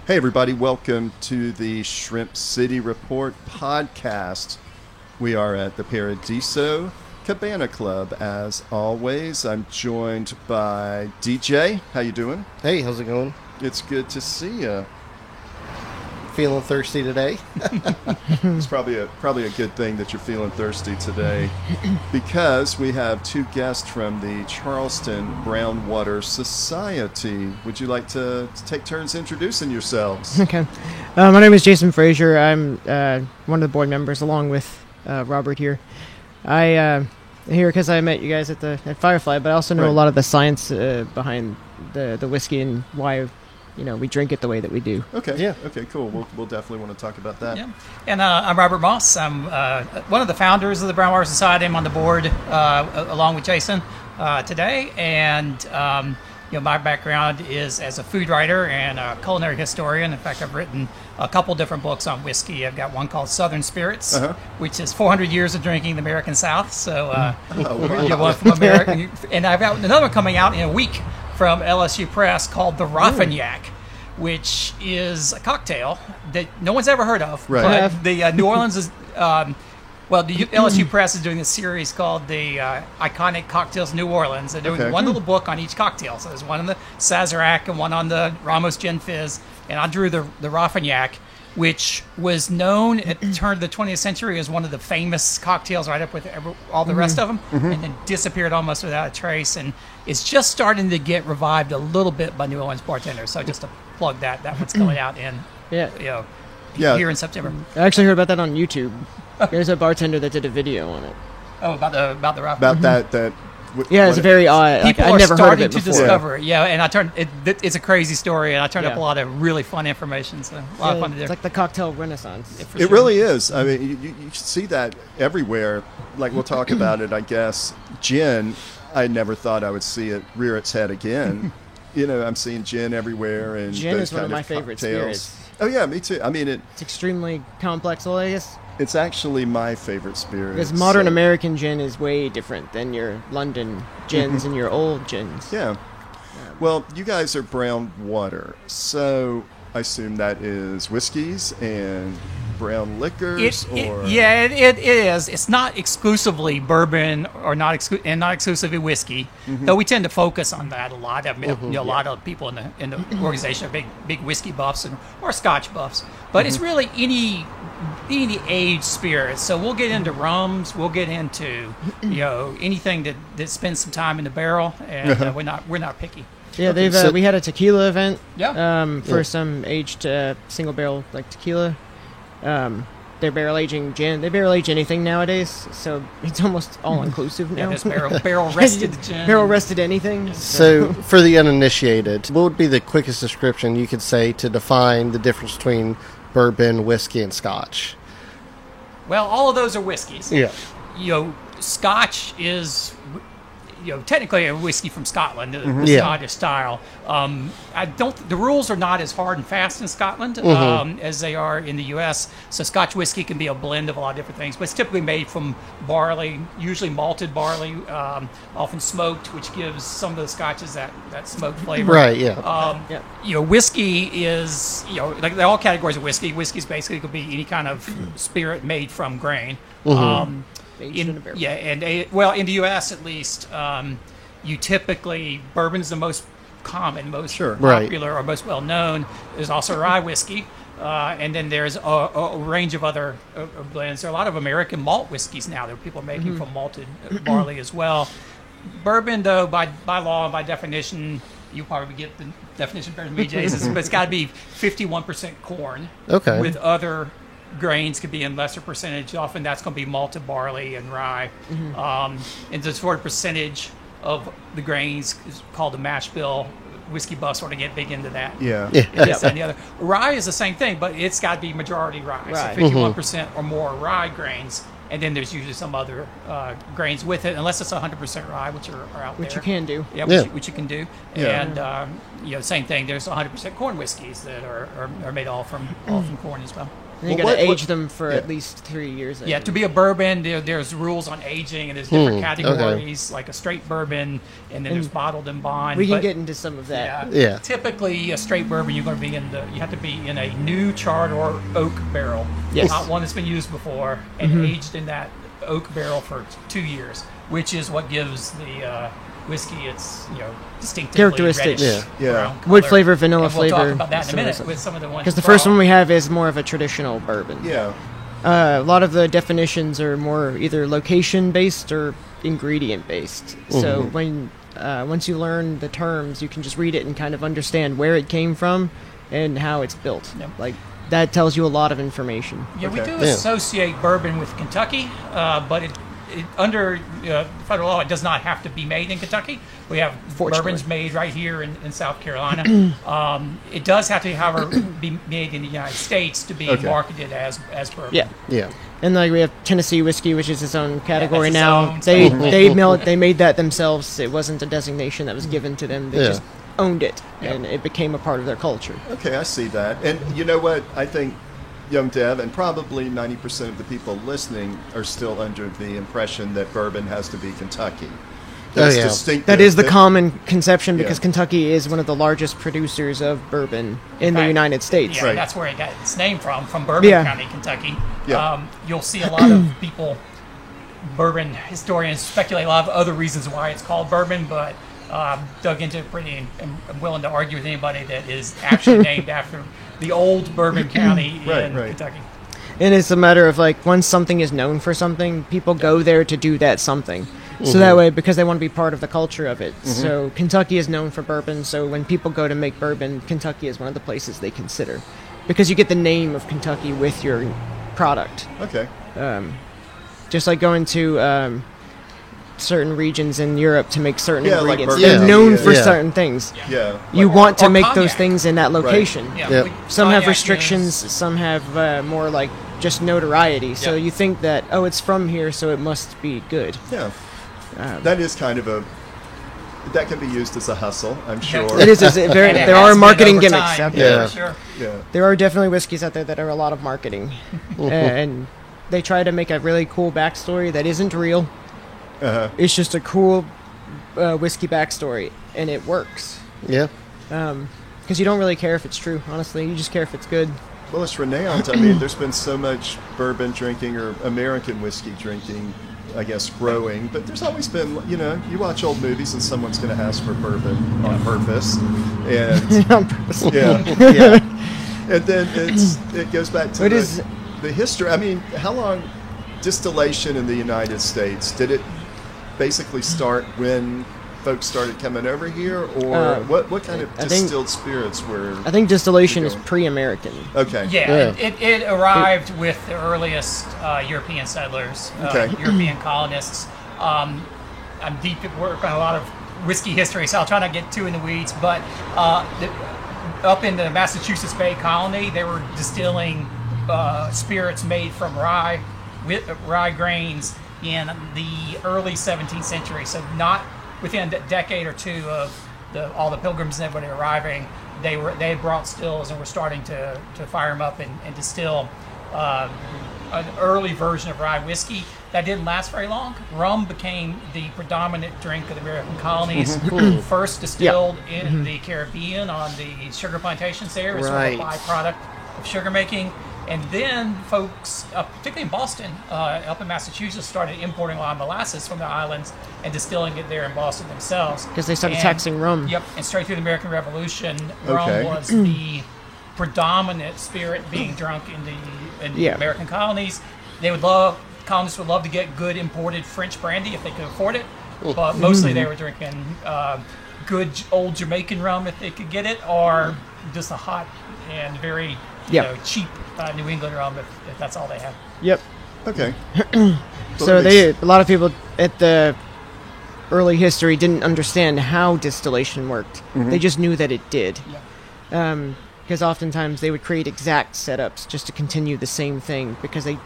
Hey, everybody, welcome to the Shrimp City Report podcast. We are at the Paradiso Cabana Club, as always. I'm joined by DJ. How you doing? Hey, how's it going? It's good to see you. Feeling thirsty today? It's probably a good thing that you're feeling thirsty today, because we have two guests from the Charleston Brownwater Society. Would you like to take turns introducing yourselves? Okay. My name is Jason Frazier. I'm one of the board members, along with Robert here. I here because I met you guys at Firefly, but I also know a lot of the science behind the whiskey and why we drink it the way that we do. Okay. Yeah. Okay. Cool. We'll definitely want to talk about that. Yeah. And I'm Robert Moss. I'm one of the founders of the Brownwater Society. I'm on the board along with Jason today. And my background is as a food writer and a culinary historian. In fact, I've written a couple different books on whiskey. I've got one called Southern Spirits, which is 400 years of drinking the American South. So one from America, and I've got another one coming out in a week from LSU Press called the Raffignac, which is a cocktail that no one's ever heard of. Right. But the New Orleans is, the LSU Press is doing a series called the Iconic Cocktails New Orleans. They're doing one little book on each cocktail. So there's one on the Sazerac and one on the Ramos Gin Fizz. And I drew the Raffignac, which was known at the turn of the 20th century as one of the famous cocktails, right up with all the rest of them, and then disappeared almost without a trace. And it's just starting to get revived a little bit by New Orleans bartenders. So just to plug that one's coming out here in September. I actually heard about that on YouTube. There's a bartender that did a video on it. Oh, about the Raffignac. About that. Yeah, it's a very odd. People I'd are never heard of starting it to before. discover it. Yeah, and I turned it's a crazy story, and I turned up a lot of really fun information. So a lot of fun to do. It's like the cocktail renaissance. Yeah, It really is. I mean, you see that everywhere. Like, we'll talk about it, I guess. Gin, I never thought I would see it rear its head again. I'm seeing gin everywhere. And gin those is one of kind my favorite cocktails. spirits. Oh, yeah, me too. I mean, it's extremely complex, I guess. It's actually my favorite spirit. Because modern American gin is way different than your London gins and your old gins. Yeah. Well, you guys are brown water, so I assume that is whiskeys and brown liquors, it is. It's not exclusively bourbon or not exclusively whiskey, though we tend to focus on that a lot. I mean, a lot of people in the organization are big whiskey buffs or Scotch buffs, but it's really any aged spirits. So we'll get into rums, we'll get into anything that spends some time in the barrel, and we're not picky. Yeah, we had a tequila event. For some aged single barrel like tequila. They're barrel aging gin. They barrel age anything nowadays, so it's almost all inclusive now. Yeah, there's barrel rested gin. Barrel rested anything. So, for the uninitiated, what would be the quickest description you could say to define the difference between bourbon, whiskey, and Scotch? Well, all of those are whiskeys. Yeah. Scotch is technically a whiskey from Scotland, the Scottish style. The rules are not as hard and fast in Scotland as they are in the U.S. So Scotch whiskey can be a blend of a lot of different things, but it's typically made from barley, usually malted barley, often smoked, which gives some of the Scotches that smoked flavor. Right. Yeah. Whiskey is like all categories of whiskey. Whiskey is basically could be any kind of spirit made from grain. In the U.S. at least, you typically bourbon's the most common, most popular, or most well known. There's also rye whiskey, and then there's a range of other blends. There are a lot of American malt whiskeys now that people are making from malted barley as well. Bourbon, though, by law and by definition, you probably get the definition better than me, Jason, but it's got to be 51% corn. Okay. With other grains could be in lesser percentage. Often that's going to be malted barley and rye. And the sort of percentage of the grains is called the mash bill. Whiskey buffs sort of get big into that. Yeah. This and the other. Rye is the same thing, but it's got to be majority rye. So 51% or more rye grains. And then there's usually some other grains with it, unless it's 100% rye, which are out there. Which you can do. Yeah, which you can do. Yeah. And, same thing. There's 100% corn whiskeys that are made all from corn as well. And you got to age them for at least 3 years. Yeah, to be a bourbon, there's rules on aging, and there's different categories, like a straight bourbon, and then there's bottled and bond. We can get into some of that. Yeah. Typically, a straight bourbon, you have to be in a new charred or oak barrel, not one that's been used before, and aged in that oak barrel for 2 years, which is what gives the whiskey its distinctively characteristics. reddish Wood flavor, vanilla and we'll flavor. talk about that in a minute with some of the ones. Because the first one we have is more of a traditional bourbon. Yeah. A lot of the definitions are more either location based or ingredient based. So when once you learn the terms, you can just read it and kind of understand where it came from and how it's built. Yep. Like that tells you a lot of information. Yeah, we do associate bourbon with Kentucky, but under federal law, it does not have to be made in Kentucky. We have bourbons made right here in South Carolina. It does have to, however, be made in the United States to be marketed as bourbon. Yeah. And like we have Tennessee whiskey, which is its own category its now. own They made that themselves. It wasn't a designation that was given to them. They just owned it, and it became a part of their culture. Okay, I see that. And you know what? I think Young Dev and probably 90% of the people listening are still under the impression that bourbon has to be Kentucky. That is the common conception because Kentucky is one of the largest producers of bourbon in the United States. Yeah, that's where it got its name from Bourbon County, Kentucky. Yeah. You'll see a lot of people, bourbon historians, speculate a lot of other reasons why it's called bourbon, but dug into it pretty and I'm willing to argue with anybody that is actually named after the old Bourbon County in Kentucky. And it's a matter of like once something is known for something, people go there to do that something. So that way, because they want to be part of the culture of it. So Kentucky is known for bourbon. So when people go to make bourbon, Kentucky is one of the places they consider. Because you get the name of Kentucky with your product. Okay. Just like going to certain regions in Europe to make certain ingredients. Like They're known for certain things. Yeah. You want to make cognac. those things in that location. Right. Yeah. Some have restrictions, some have more like just notoriety. So you think that, it's from here, so it must be good. Yeah. That is kind of that can be used as a hustle, I'm sure. It is. There are marketing gimmicks out there. Yeah, sure. Yeah. There are definitely whiskeys out there that are a lot of marketing. And they try to make a really cool backstory that isn't real. It's just a cool whiskey backstory, and it works. Yeah. Because you don't really care if it's true, honestly. You just care if it's good. Well, it's renowned. I mean, there's been so much bourbon drinking or American whiskey drinking, I guess, growing. But there's always been, you watch old movies and someone's going to ask for bourbon on purpose. And On purpose. And then it goes back to the history. I mean, how long distillation in the United States, did it basically start when folks started coming over here, or what kind of distilled spirits were? I think distillation is pre-American. Okay. Yeah. It arrived with the earliest European settlers, European colonists. I'm deep at work on a lot of whiskey history, so I'll try not to get too in the weeds, but up in the Massachusetts Bay Colony, they were distilling spirits made from rye grains in the early 17th century. So not within a decade or two of all the pilgrims and everybody arriving, they had brought stills and were starting to fire them up and distill an early version of rye whiskey. That didn't last very long. Rum became the predominant drink of the American colonies. First distilled in the Caribbean on the sugar plantations there as sort of a byproduct of sugar making. And then folks, particularly in Boston, up in Massachusetts, started importing a lot of molasses from the islands and distilling it there in Boston themselves. Because they started taxing rum. Yep, and straight through the American Revolution, rum was the predominant spirit being drunk in the American colonies. Colonists would love to get good imported French brandy if they could afford it, but mostly they were drinking good old Jamaican rum if they could get it, or just a hot and very cheap New England rum if that's all they had. Yep. Okay. So a lot of people at the early history didn't understand how distillation worked. They just knew that it did. Because oftentimes they would create exact setups just to continue the same thing because it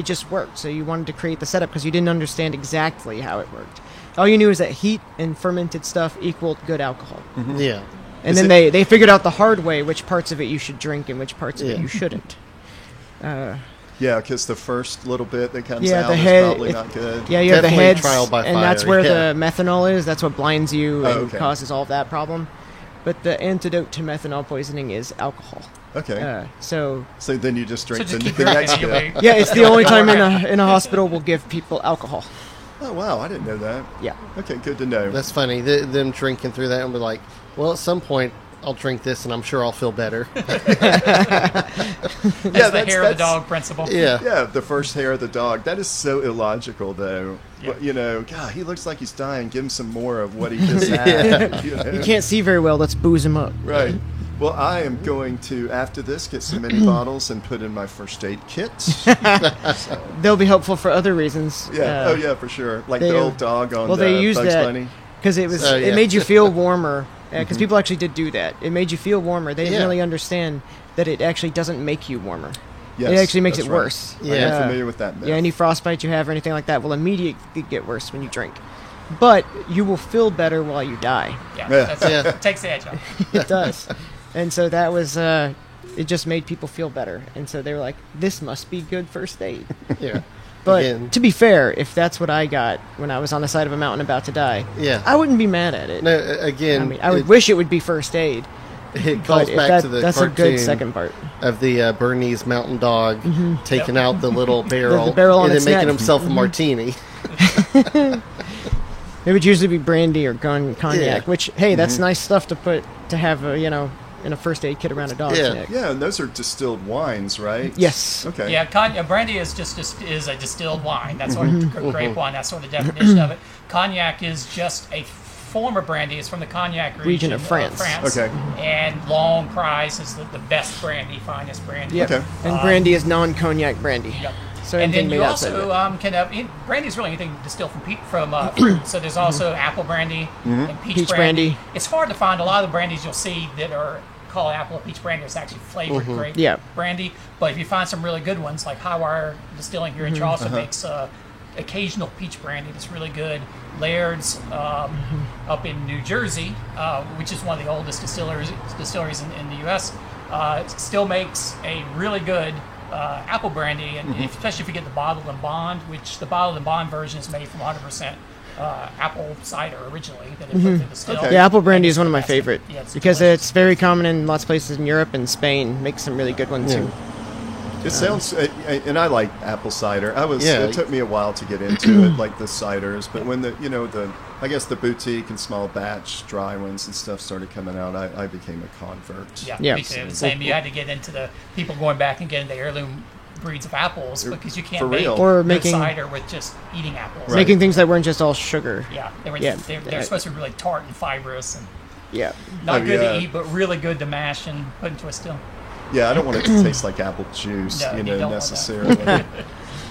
just worked. So you wanted to create the setup because you didn't understand exactly how it worked. All you knew is that heat and fermented stuff equaled good alcohol. Yeah. And then they figured out the hard way which parts of it you should drink and which parts of it you shouldn't. Yeah, because the first little bit that comes Yeah, out the is head- probably it- not good. Yeah, you have the Definitely heads, trial by and that's fire, where yeah. the methanol is. That's what blinds you and okay. causes all of that problem. But the antidote to methanol poisoning is alcohol. Okay. So So then you just drink So just keep the next drinking. bit. You'll be- yeah, it's the only time in a hospital we'll give people alcohol. Oh, wow. I didn't know that. Yeah. Okay, good to know. That's funny. Them drinking through that and be like, well, at some point I'll drink this and I'm sure I'll feel better. That's the hair of the dog principle. Yeah. Yeah, the first hair of the dog. That is so illogical, though. Yeah. But, you know, God, he looks like he's dying. Give him some more of what he just had. You know? You can't see very well. Let's booze him up. Right. Well, I am going to, after this, get some mini bottles and put in my first aid kit. They'll be helpful for other reasons. Yeah. Oh, yeah, for sure. Like they- the old dog on Well, they used Bugs that Bunny. because it was Oh, yeah. it made you feel warmer. Because people actually did do that. It made you feel warmer. They didn't Yeah. really understand that it actually doesn't make you warmer. Yes, it actually makes that's it right. worse. I Yeah. am familiar with that myth. Yeah, any frostbite you have or anything like that will immediately get worse when you drink. But you will feel better while you die. Yeah, Yeah. that's, Yeah. it takes the edge off. It does. And so that was, it just made people feel better. And so they were like, this must be good first aid. Yeah. But Again. to be fair, if that's what I got when I was on the side of a mountain about to die, Yeah. I wouldn't be mad at it. No, again, I mean, I would wish it would be first aid. it calls But if back to the that's cartoon a good second part. of the Bernese mountain dog taking out the little barrel, barrel on and then its making neck. himself a martini. It would usually be brandy or cognac, Yeah. which, hey, that's nice stuff to have, in a first aid kit around a dog's Yeah. neck. Yeah, and those are distilled wines, right? Yes. Okay. Yeah, brandy is is a distilled wine. That's sort of grape wine. That's sort of the definition of it. Cognac is just a form of brandy. It's from the Cognac region of France. Okay. And long prize is the best brandy, finest brandy. Yep. Okay. And brandy is non-cognac brandy. Yep. So And then anything you made outside of also it. can have brandy is really anything distilled from fruit. So there's also apple brandy and peach, Peach brandy. It's hard to find a lot of the brandies you'll see that are called apple or peach brandy. It's actually flavored grape Yeah. brandy. But if you find some really good ones, like Highwire Distilling here in Charleston makes occasional peach brandy that's really good. Laird's up in New Jersey, which is one of the oldest distilleries in the U.S., still makes a really good apple brandy, and especially if you get the bottled and bond, which the bottled and bond version is made from 100% apple cider originally that it put through the still. Okay. Yeah, apple brandy And is one of my it's- favorite yeah, it's because delicious. it's very common in lots of places in Europe and Spain. Makes some really good ones too. It sounds, and I like apple cider. Yeah. It took me a while to get into it, like the ciders. But when I guess the boutique and small batch dry ones and stuff started coming out, I became a convert. Yeah, Yeah. me too. The same. You had to get into the people going back and getting the heirloom breeds of apples because you can't For make real. Or good making- cider with just eating apples. Right. Making things that weren't just all sugar. Yeah, they're Yeah. supposed to be really tart and fibrous and Yeah. not Oh, good yeah. to eat, but really good to mash and put into a still. Yeah, I don't want it to taste like apple juice, No, you don't want that. necessarily.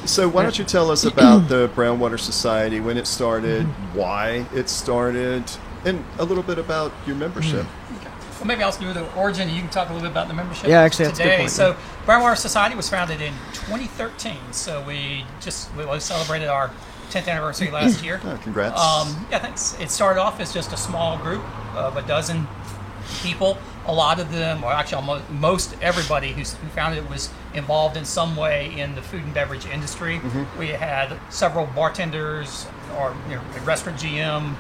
So why don't you tell us about the Brownwater Society, when it started, why it started, and a little bit about your membership. Well, maybe I'll do the origin, and you can talk a little bit about the membership. Yeah, actually, that's a good today. point, So, Brownwater Society was founded in 2013. So we celebrated our 10th anniversary last year. Oh, congrats. Yeah, thanks. It started off as just a small group of a dozen people. A lot of them, or actually almost most everybody who founded it was involved in some way in the food and beverage industry. We had several bartenders, or a restaurant GM.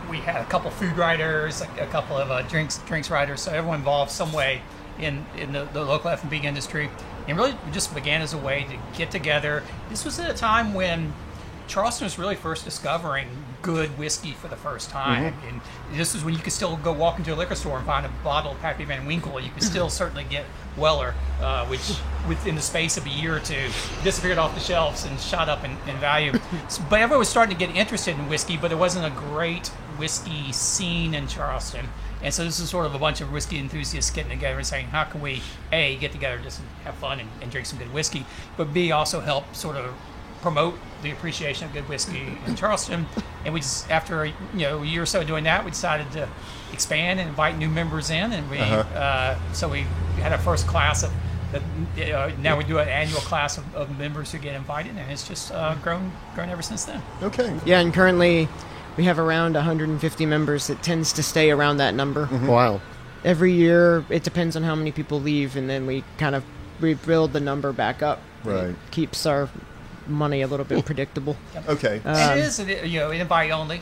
We had a couple food writers, a couple of drinks writers. So everyone involved some way in the local F&B industry, and really just began as a way to get together. This was at a time when Charleston was really first discovering good whiskey for the first time. And this is when you could still go walk into a liquor store and find a bottle of Pappy Van Winkle. You could still certainly get Weller, which within the space of a year or two disappeared off the shelves and shot up in value. But everyone was starting to get interested in whiskey, but there wasn't a great whiskey scene in Charleston. And so this is sort of a bunch of whiskey enthusiasts getting together and saying, how can we, A, get together just and have fun and drink some good whiskey, but B, also help sort of promote the appreciation of good whiskey in Charleston. And we just, after a year or so doing that, we decided to expand and invite new members in. And we so we had our first class of now we do an annual class of members who get invited, and it's just grown ever since then. Okay. Yeah, and currently we have around 150 members. It tends to stay around that number. Wow. Every year, it depends on how many people leave, and then we kind of rebuild the number back up. Right. It keeps our money a little bit predictable. Okay. And it is, an invite only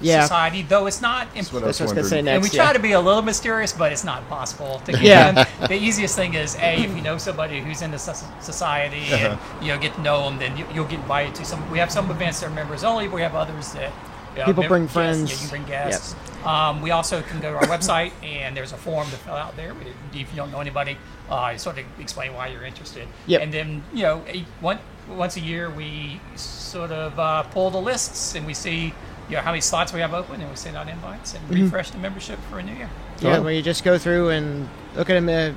Yeah. society, though it's not. That's what I That's was what I was going to say wondering. next. And we try to be a little mysterious, but it's not possible to get Yeah. in. The easiest thing is, if you know somebody who's in the society and get to know them, then you'll get invited to some. We have some events that are members only, but we have others that People bring guests. friends. Yeah, you can bring guests. We also can go to our website, and there's a form to fill out there. If you don't know anybody, sort of explain why you're interested. Yep. And then once a year we sort of pull the lists and we see how many slots we have open, and we send out invites and refresh the membership for a new year. Yeah, where you just go through and look at them.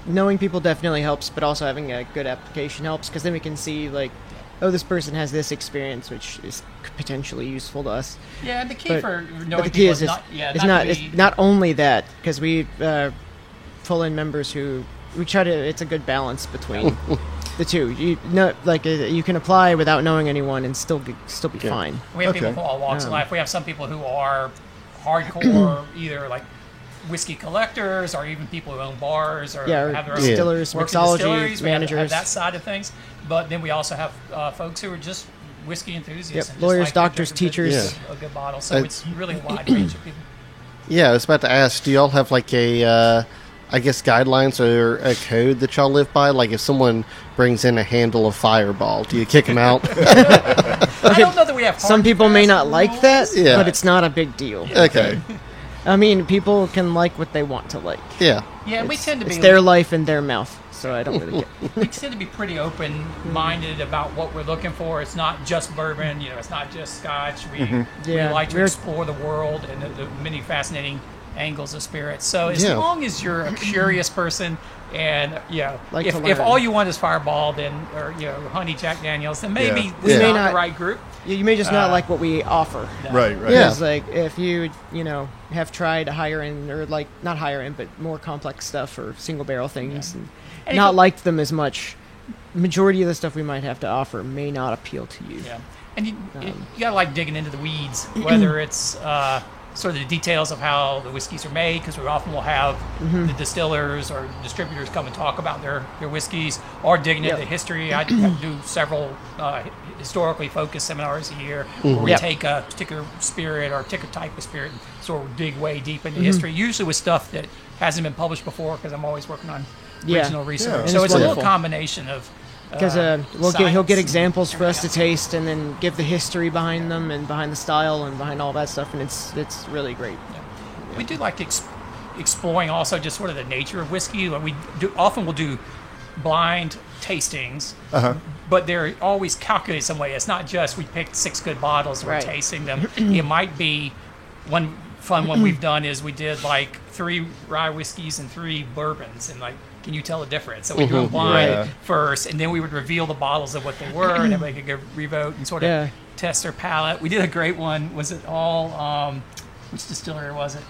Knowing people definitely helps, but also having a good application helps, because then we can see this person has this experience, which is potentially useful to us. Yeah, and the key But- for But knowing the key people is is it's not only that, because we pull in members who we try to. It's a good balance between the two. You you can apply without knowing anyone and still be fine. We have Okay. people from all walks of life. We have some people who are hardcore, either like whiskey collectors, or even people who own bars, or Yeah, or have their own distillers, work in mixology distilleries. We have managers. that side of things. But then we also have folks who are just whiskey enthusiasts. Yep, and just lawyers, like to doctors, drink a good- teachers. a good bottle. So it's really a wide range of people. Yeah, I was about to ask, do y'all have like a, I guess, guidelines or a code that y'all live by? Like if someone brings in a handle of Fireball, do you kick them out? I don't know that we have. Some hard people and may fast not like rules. that, Yeah. but it's not a big deal. Okay. I mean, people can like what they want to like. Yeah. Yeah, we tend to be. It's their life and their mouth, so I don't really care. We tend to be pretty open-minded about what we're looking for. It's not just bourbon, it's not just Scotch. We Yeah, like to we're- explore the world and the many fascinating angles of spirits. So as Yeah. long as you're a curious person, and Like if to learn. all you want is Fireball, then or Honey Jack Daniels, then maybe Yeah. we're may not not- the right group. You may just not like what we offer. Right. Right. Yeah. Because if you have tried higher end, or not higher end, but more complex stuff, or single barrel things, and And not if- liked them as much, majority of the stuff we might have to offer may not appeal to you. Yeah, and you gotta like digging into the weeds, whether it's sort of the details of how the whiskeys are made, because we often will have the distillers or distributors come and talk about their whiskeys, or digging into Yep. history. I do several historically focused seminars a year where we Yep. take a particular spirit or a particular type of spirit and sort of dig way deep into history, usually with stuff that hasn't been published before, because I'm always working on Yeah. original research. Yeah. So And it's it's a little wonderful. combination of Because he'll get science examples and for us to everything else. taste, and then give the history behind them, and behind the style, and behind all that stuff, and it's really great. We do like to exploring also just sort of the nature of whiskey. Like often we'll do blind tastings, but they're always calculated some way. It's not just we picked 6 good bottles and Right. we're tasting them. It might be one fun one we've done is we did like 3 rye whiskeys and 3 bourbons, and like, can you tell the difference? So we do them blind Yeah. first, and then we would reveal the bottles of what they were, and everybody could go revote and sort of Yeah. test their palate. We did a great one. Was it all? Which distillery was it?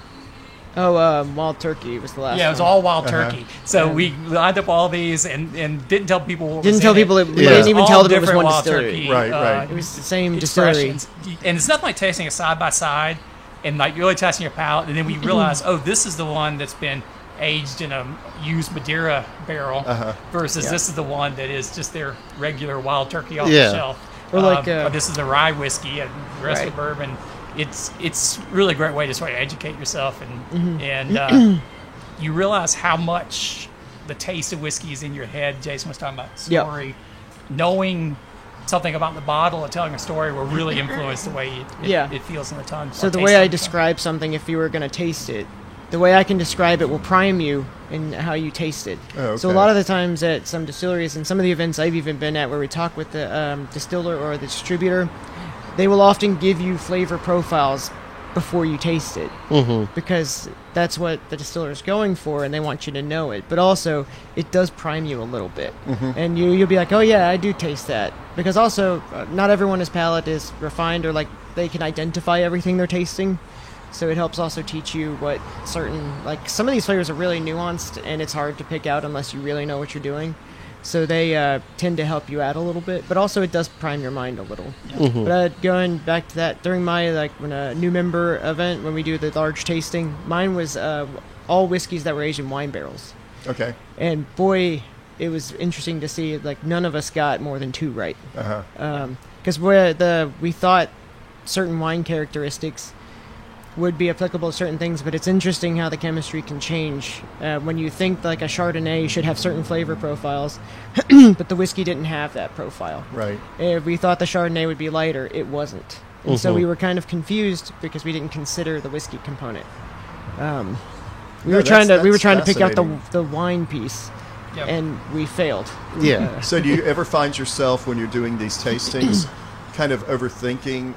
Oh, Wild Turkey was the last. Yeah, it was one. all wild turkey. So we lined up all these and didn't tell people what was Didn't in tell it. people we Yeah. didn't even All tell them it was different one wild distillery. turkey, Right, right. It was the same distillery. expressions. And it's nothing like tasting it side by side and like really testing your palate. And then we realize, oh, this is the one that's been aged in a used Madeira barrel versus this is the one that is just their regular wild turkey off Yeah. the shelf. Or like, or this is a rye whiskey and the rest of Right. bourbon. It's really a great way to sort of educate yourself and you realize how much the taste of whiskey is in your head. Jason was talking about Yep. story. Knowing something about the bottle or telling a story will really influence the way it feels in the tongue. So or the tastes way on I the tongue. describe something, if you were going to taste it, the way I can describe it will prime you in how you taste it. Oh, So a okay. lot of the times at some distilleries and some of the events I've even been at where we talk with the distiller or the distributor, they will often give you flavor profiles before you taste it, because that's what the distiller is going for, and they want you to know it. But also, it does prime you a little bit, and you'll be like, "Oh yeah, I do taste that." Because also, not everyone's palate is refined, or like they can identify everything they're tasting. So it helps also teach you what some of these flavors are really nuanced, and it's hard to pick out unless you really know what you're doing. So they tend to help you out a little bit, but also it does prime your mind a little. But going back to that, during my when a new member event, when we do the large tasting, mine was all whiskeys that were aged in wine barrels. Okay. And boy, it was interesting to see like none of us got more than 2 right. Uh-huh. Because we thought certain wine characteristics would be applicable to certain things, but it's interesting how the chemistry can change. When you think like a Chardonnay should have certain flavor profiles, but the whiskey didn't have that profile. Right. We thought the Chardonnay would be lighter. It wasn't. And so we were kind of confused because we didn't consider the whiskey component. We were trying to pick out the wine piece, and we failed. Yeah. So do you ever find yourself when you're doing these tastings kind of overthinking,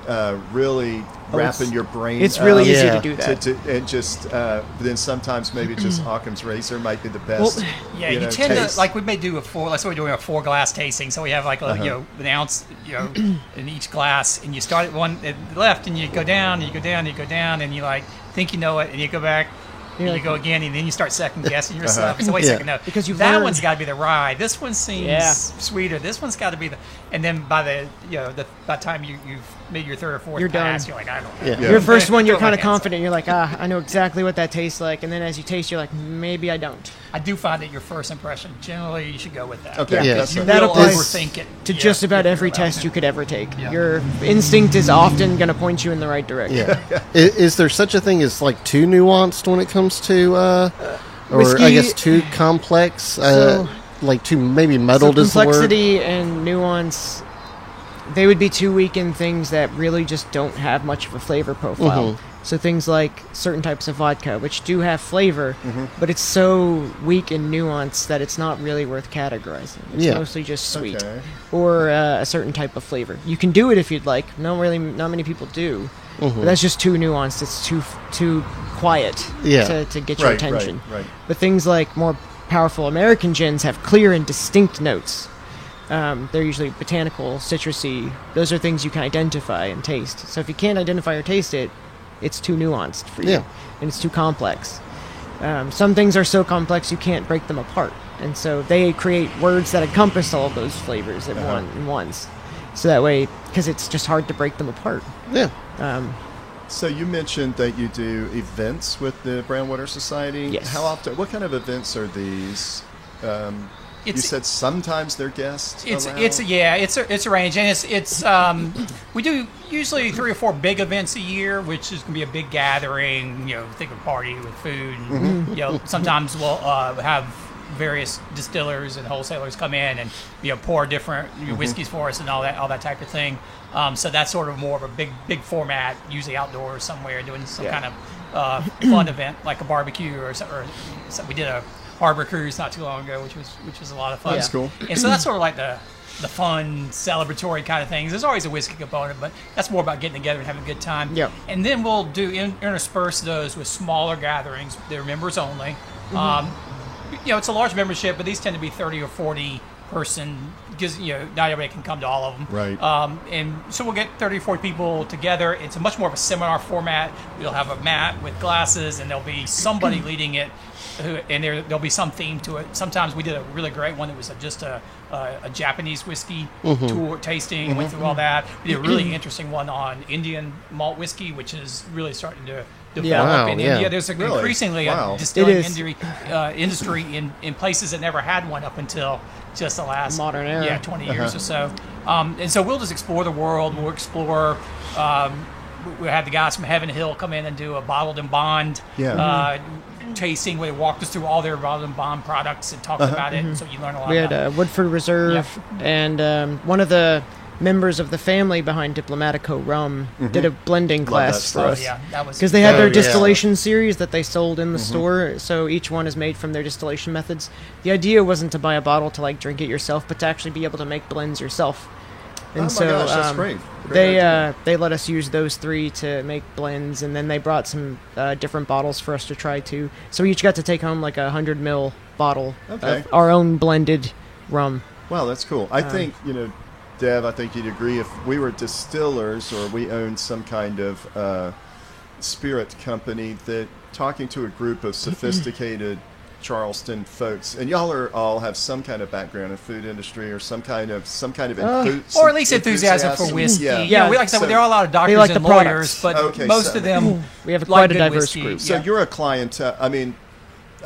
really wrapping your brain It's really up easy to do that. and just then sometimes maybe just Occam's Razor might be the best. Well, yeah, you tend taste. to, like we may do let's say we're doing a 4-glass tasting, so we have like an ounce in each glass, and you start at one at the left and you go down and you go down and you go down and you like think you know it and you go back. And you go again, and then you start second guessing yourself. So wait a second, no, because that one's got to be the rye. This one seems sweeter. This one's got to be and then by the time you've made your 3rd or 4th You're pass, done. you're like, I don't know. Your first one, you're kind of confident. You're like, I know exactly what that tastes like. And then as you taste, you're like, maybe I don't. I do find that your first impression, generally, you should go with that. Okay, Yeah. that's You right. That will applies overthink it. to just about every test you could ever take. Yeah. Your instinct is often going to point you in the right direction. Yeah. Is there such a thing as like too nuanced when it comes to, or Whiskey- I guess too complex? So- like too maybe muddled is the word? Complexity and nuance, they would be too weak in things that really just don't have much of a flavor profile. So things like certain types of vodka, which do have flavor, but it's so weak in nuance that it's not really worth categorizing. It's Yeah. mostly just sweet. Okay. Or a certain type of flavor. You can do it if you'd like. Not many people do. But that's just too nuanced. It's too quiet to get your Right, attention. right. But things like more powerful American gins have clear and distinct notes. They're usually botanical, citrusy. Those are things you can identify and taste. So if you can't identify or taste it, it's too nuanced for you. Yeah. And it's too complex. Some things are so complex you can't break them apart. And so they create words that encompass all of those flavors at once. So that way, because it's just hard to break them apart. Yeah. So you mentioned that you do events with the Brownwater Society. Yes. How often? What kind of events are these? You said sometimes they're guests. It's around? it's a range, and it's we do usually 3 or 4 big events a year, which is gonna be a big gathering. Think of a party with food. And, sometimes we'll have various distillers and wholesalers come in and pour different whiskeys for us and all that type of thing. So that's sort of more of a big format, usually outdoors somewhere, doing some kind of fun event like a barbecue or we did a harbor cruise not too long ago, which was a lot of fun. That's cool. And so that's sort of like the fun, celebratory kind of things. There's always a whiskey component, but that's more about getting together and having a good time. Yeah. And then we'll do intersperse those with smaller gatherings. They're members only. It's a large membership, but these tend to be 30 or 40 person because not everybody can come to all of them. Right. And so we'll get 30 or 40 people together. It's a much more of a seminar format. We'll have a mat with glasses, and there'll be somebody leading it. And there'll be some theme to it. Sometimes we did a really great one that was just a Japanese whiskey tour tasting and went through all that. We did a really interesting one on Indian malt whiskey, which is really starting to develop in India. There's increasingly a distilling industry in places that never had one up until just the last modern era. 20 years or so. And so we'll just explore the world. We'll explore. We had the guys from Heaven Hill come in and do a bottled and bond tasting where they walked us through all their bottled and bond products and talked about it. And so you learn a lot. We had Woodford Reserve, and one of the members of the family behind Diplomatico Rum did a blending class for us. That was because they had their distillation series that they sold in the store. So each one is made from their distillation methods. The idea wasn't to buy a bottle to drink it yourself, but to actually be able to make blends yourself. And oh my gosh, that's great. They let us use those 3 to make blends, and then they brought some different bottles for us to try too. So we each got to take home like 100 ml bottle of our own blended rum. Wow, that's cool. I think Dev, I think you'd agree if we were distillers or we owned some kind of spirit company, that talking to a group of sophisticated Charleston folks, and y'all all have some kind of background in food industry or some kind of or at least enthusiasm for whiskey. Yeah, we like to say there are a lot of doctors like and the lawyers, products. but most of them we have quite a diverse whiskey. group. So you're a clientele. I mean,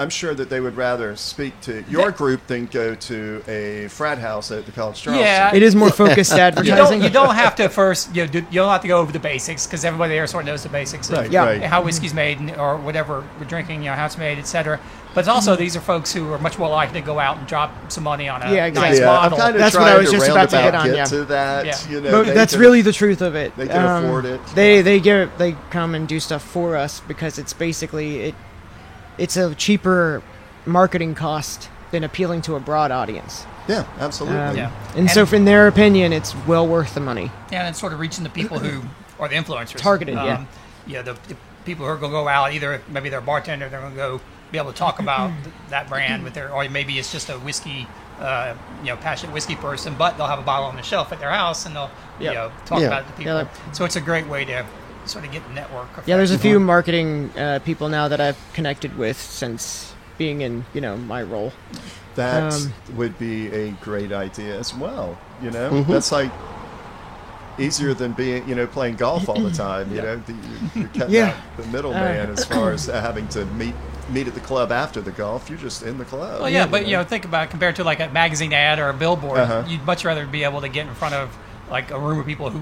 I'm sure that they would rather speak to your group than go to a frat house at the College Charleston. Yeah. It is more focused advertising. You don't have to first. You don't have to go over the basics because everybody there sort of knows the basics of Right, Yeah. right. how whiskey's made or whatever we're drinking, how it's made, etc. But also, these are folks who are much more likely to go out and drop some money on a Yeah, exactly. nice Yeah, I'm bottle. kind of That's what trying I was to just about to roundabout get on, yeah. to that. Yeah. You know, But they that's can- really the truth of it. they can afford it. They come and do stuff for us because it's basically it's a cheaper marketing cost than appealing to a broad audience. Yeah, absolutely. Yeah. And so, in their opinion, it's well worth the money. And it's sort of reaching the people who are the influencers. Targeted, yeah. Yeah, the people who are going to go out, either maybe they're a bartender, they're going to go be able to talk about that brand with their, or maybe it's just a whiskey, passionate whiskey person, but they'll have a bottle on the shelf at their house and they'll, Yep. talk Yeah. about it to people. Yeah, So it's a great way to sort of get the network effect. Yeah, there's a few marketing people now that I've connected with since being in my role. That Um, would be a great idea as well. That's like easier than being, playing golf all the time. You're cutting Yeah. out the middleman as far as having to meet at the club after the golf. You're just in the club. Well, yeah, but think about it, compared to like a magazine ad or a billboard, Uh-huh. you'd much rather be able to get in front of like a room of people who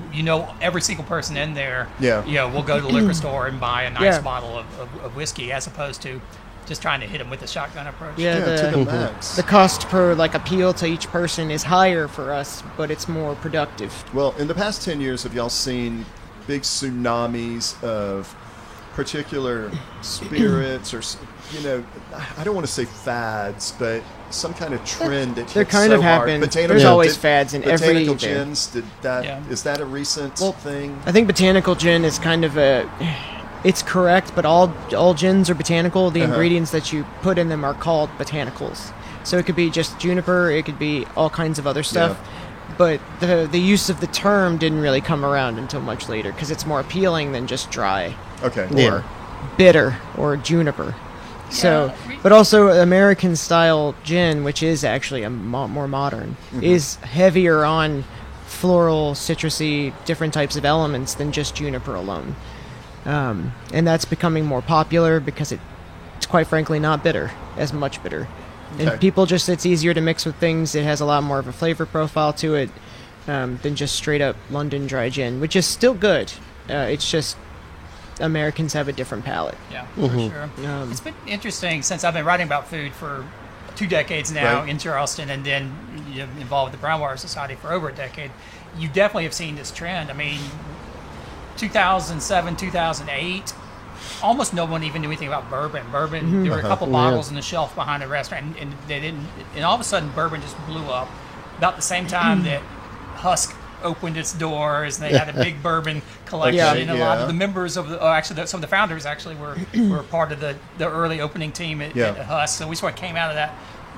every single person in there. Yeah. Will go to the liquor store and buy a nice Yeah. bottle of whiskey, as opposed to just trying to hit them with the shotgun approach. Yeah, Yeah, to the max. the cost per appeal to each person is higher for us, but it's more productive. Well, in the past 10 years, have y'all seen big tsunamis of particular spirits or, I don't want to say fads, but some kind of trend that There hit kind so of have been. Botanical- There's always did- fads in every Botanical thing. gins, did that? Yeah. Is that a recent thing? I think botanical gin is kind of it's correct, but all gins are botanical. The ingredients that you put in them are called botanicals. So it could be just juniper, it could be all kinds of other stuff. Yeah. But the use of the term didn't really come around until much later because it's more appealing than just dry Okay. Yeah. bitter or juniper. So, Yeah. but also American style gin, which is actually a more modern, is heavier on floral, citrusy, different types of elements than just juniper alone. And that's becoming more popular because it's quite frankly not bitter, as much bitter. Okay. And people it's easier to mix with things. It has a lot more of a flavor profile to it than just straight up London dry gin, which is still good. It's just Americans have a different palate. Yeah, for sure. Um, It's been interesting since I've been writing about food for 2 decades now Right. in Charleston, and then involved with the Brown Water Society for over a decade. You definitely have seen this trend. I mean, 2007, 2008, almost no one even knew anything about bourbon. Bourbon, there were a couple bottles on the shelf behind the restaurant, and they didn't. And all of a sudden, bourbon just blew up about the same time that Husk opened its doors, and they had a big bourbon collection. Yeah. And a lot of the members of some of the founders actually were part of the early opening team at Husk. So we sort of came out of that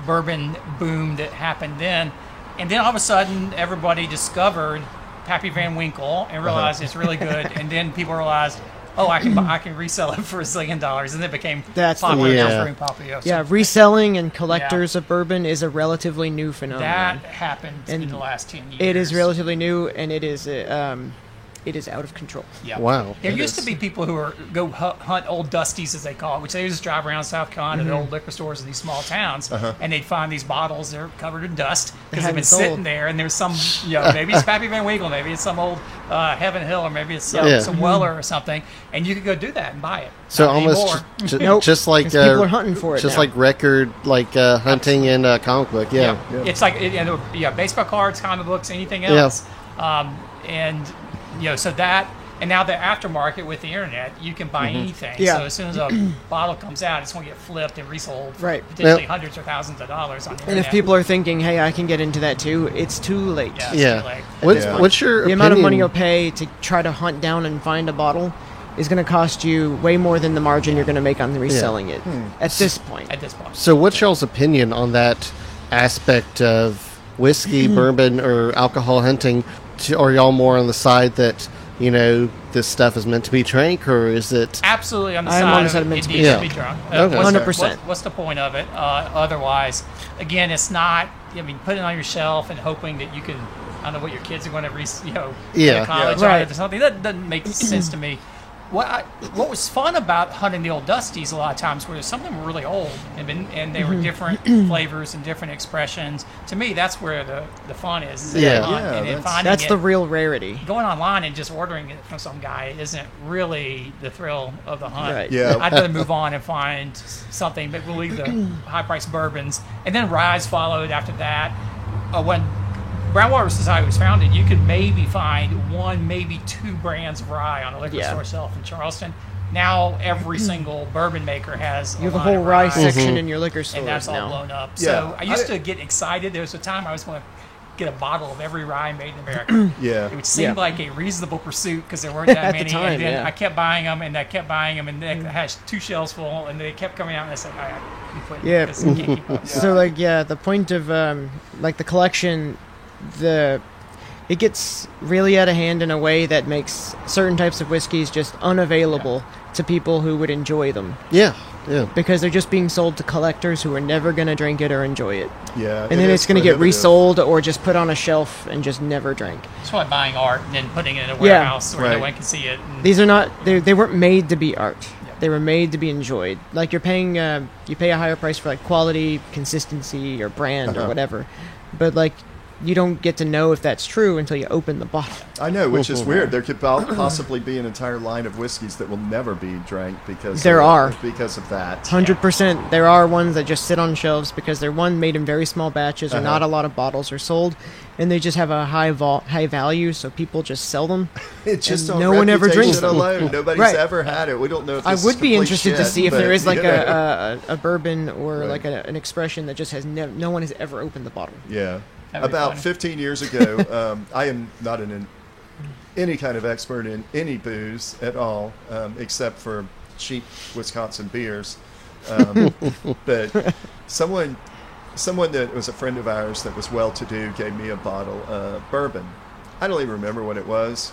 bourbon boom that happened then, and then all of a sudden, everybody discovered Pappy Van Winkle and realized it's really good, and then people realized, oh, I can resell it for $1 zillion, and it became That's the popular. one. Now Yeah. it's very popular. So Yeah, reselling and collectors of bourbon is a relatively new phenomenon. that happened in the last 10 years. It is relatively new, and it is out of control. Yeah. Wow. There It used to is. be people who go hunt old dusties, as they call it, which they just drive around South Carolina Mm-hmm. to old liquor stores in these small towns, and they'd find these bottles that are covered in dust because they've haven't been sold. sitting there, and there's some, maybe it's Pappy Van Winkle, maybe it's some old Heaven Hill, or maybe it's some, Yeah. some Weller or something, and you could go do that and buy it. So Not almost anymore. Nope, just like 'cause people are hunting for it just now. like record hunting in a comic book. Yeah. Yeah. It's like baseball cards, comic books, anything else, and so that. And now the aftermarket with the internet, you can buy anything. Yeah. So as soon as a bottle comes out, it's going to get flipped and resold for Right. potentially Well- hundreds or thousands of dollars on the And internet. if people are thinking, "Hey, I can get into that too," it's too late. Yeah. Yeah. Like- What's your The amount of money opinion- you'll pay to try to hunt down and find a bottle is going to cost you way more than the margin you're going to make on reselling it at this point. at this point. So, what's y'all's opinion on that aspect of whiskey, bourbon, or alcohol hunting? Are y'all more on the side that this stuff is meant to be drank, or is it? Absolutely on the I'm side on the of side it, of meant it to be needs to drunk. be drunk. Okay. 100%. What's the point of it? Otherwise, again, it's not. I mean, put it on your shelf and hoping that you can. I don't know what your kids are going to, go Yeah. to college Yeah. on Right. it or something. That doesn't make sense to me. what was fun about hunting the old Dusties a lot of times were some of them were really old and they were different flavors and different expressions. To me, that's where the fun is. Yeah. And finding That's it. the real rarity. Going online and just ordering it from some guy isn't really the thrill of the hunt. Right. Yeah. I'd rather move on and find something, but we'll leave the high-priced bourbons. And then Rye's followed after that. When Brown Water Society was founded, you could maybe find one, maybe two brands of rye on a liquor store shelf in Charleston. Now every single bourbon maker has You have a whole rye section in your liquor store and that's all now. blown up. Yeah. So I used to get excited. There was a time I was going to get a bottle of every rye made in America. Yeah. It would seem Yeah. like a reasonable pursuit because there weren't that At the many. time, and then yeah. I kept buying them, and I kept buying them, and then I had 2 shelves full, and they kept coming out, and I said, "I can quit Yeah. because I can't keep up." So like the point of like the collection, it gets really out of hand in a way that makes certain types of whiskeys just unavailable to people who would enjoy them Yeah. because they're just being sold to collectors who are never going to drink it or enjoy it. Yeah. And then it's going to get resold or just put on a shelf and just never drank. It's like buying art and then putting it in a warehouse where Right. no one can see it. And These are not they weren't made to be art. They were made to be enjoyed. Like you're paying you pay a higher price for like quality, consistency, or brand or whatever. But like you don't get to know if that's true until you open the bottle. I know, which is weird. There could possibly be an entire line of whiskeys that will never be drank because There are. because of that. 100%. There are ones that just sit on shelves because they're one made in very small batches or not a lot of bottles are sold, and they just have a high value, so people just sell them. It's just and on no one ever drinks reputation them. alone. Nobody's Right. ever had it. We don't know if I this would is be complete interested to shit, see if but, there is like you know. a bourbon or Right. like an expression that just has no one has ever opened the bottle. Yeah. That'd be About funny. 15 years ago, I am not any kind of expert in any booze at all, except for cheap Wisconsin beers. But someone that was a friend of ours that was well-to-do gave me a bottle of bourbon. I don't even remember what it was.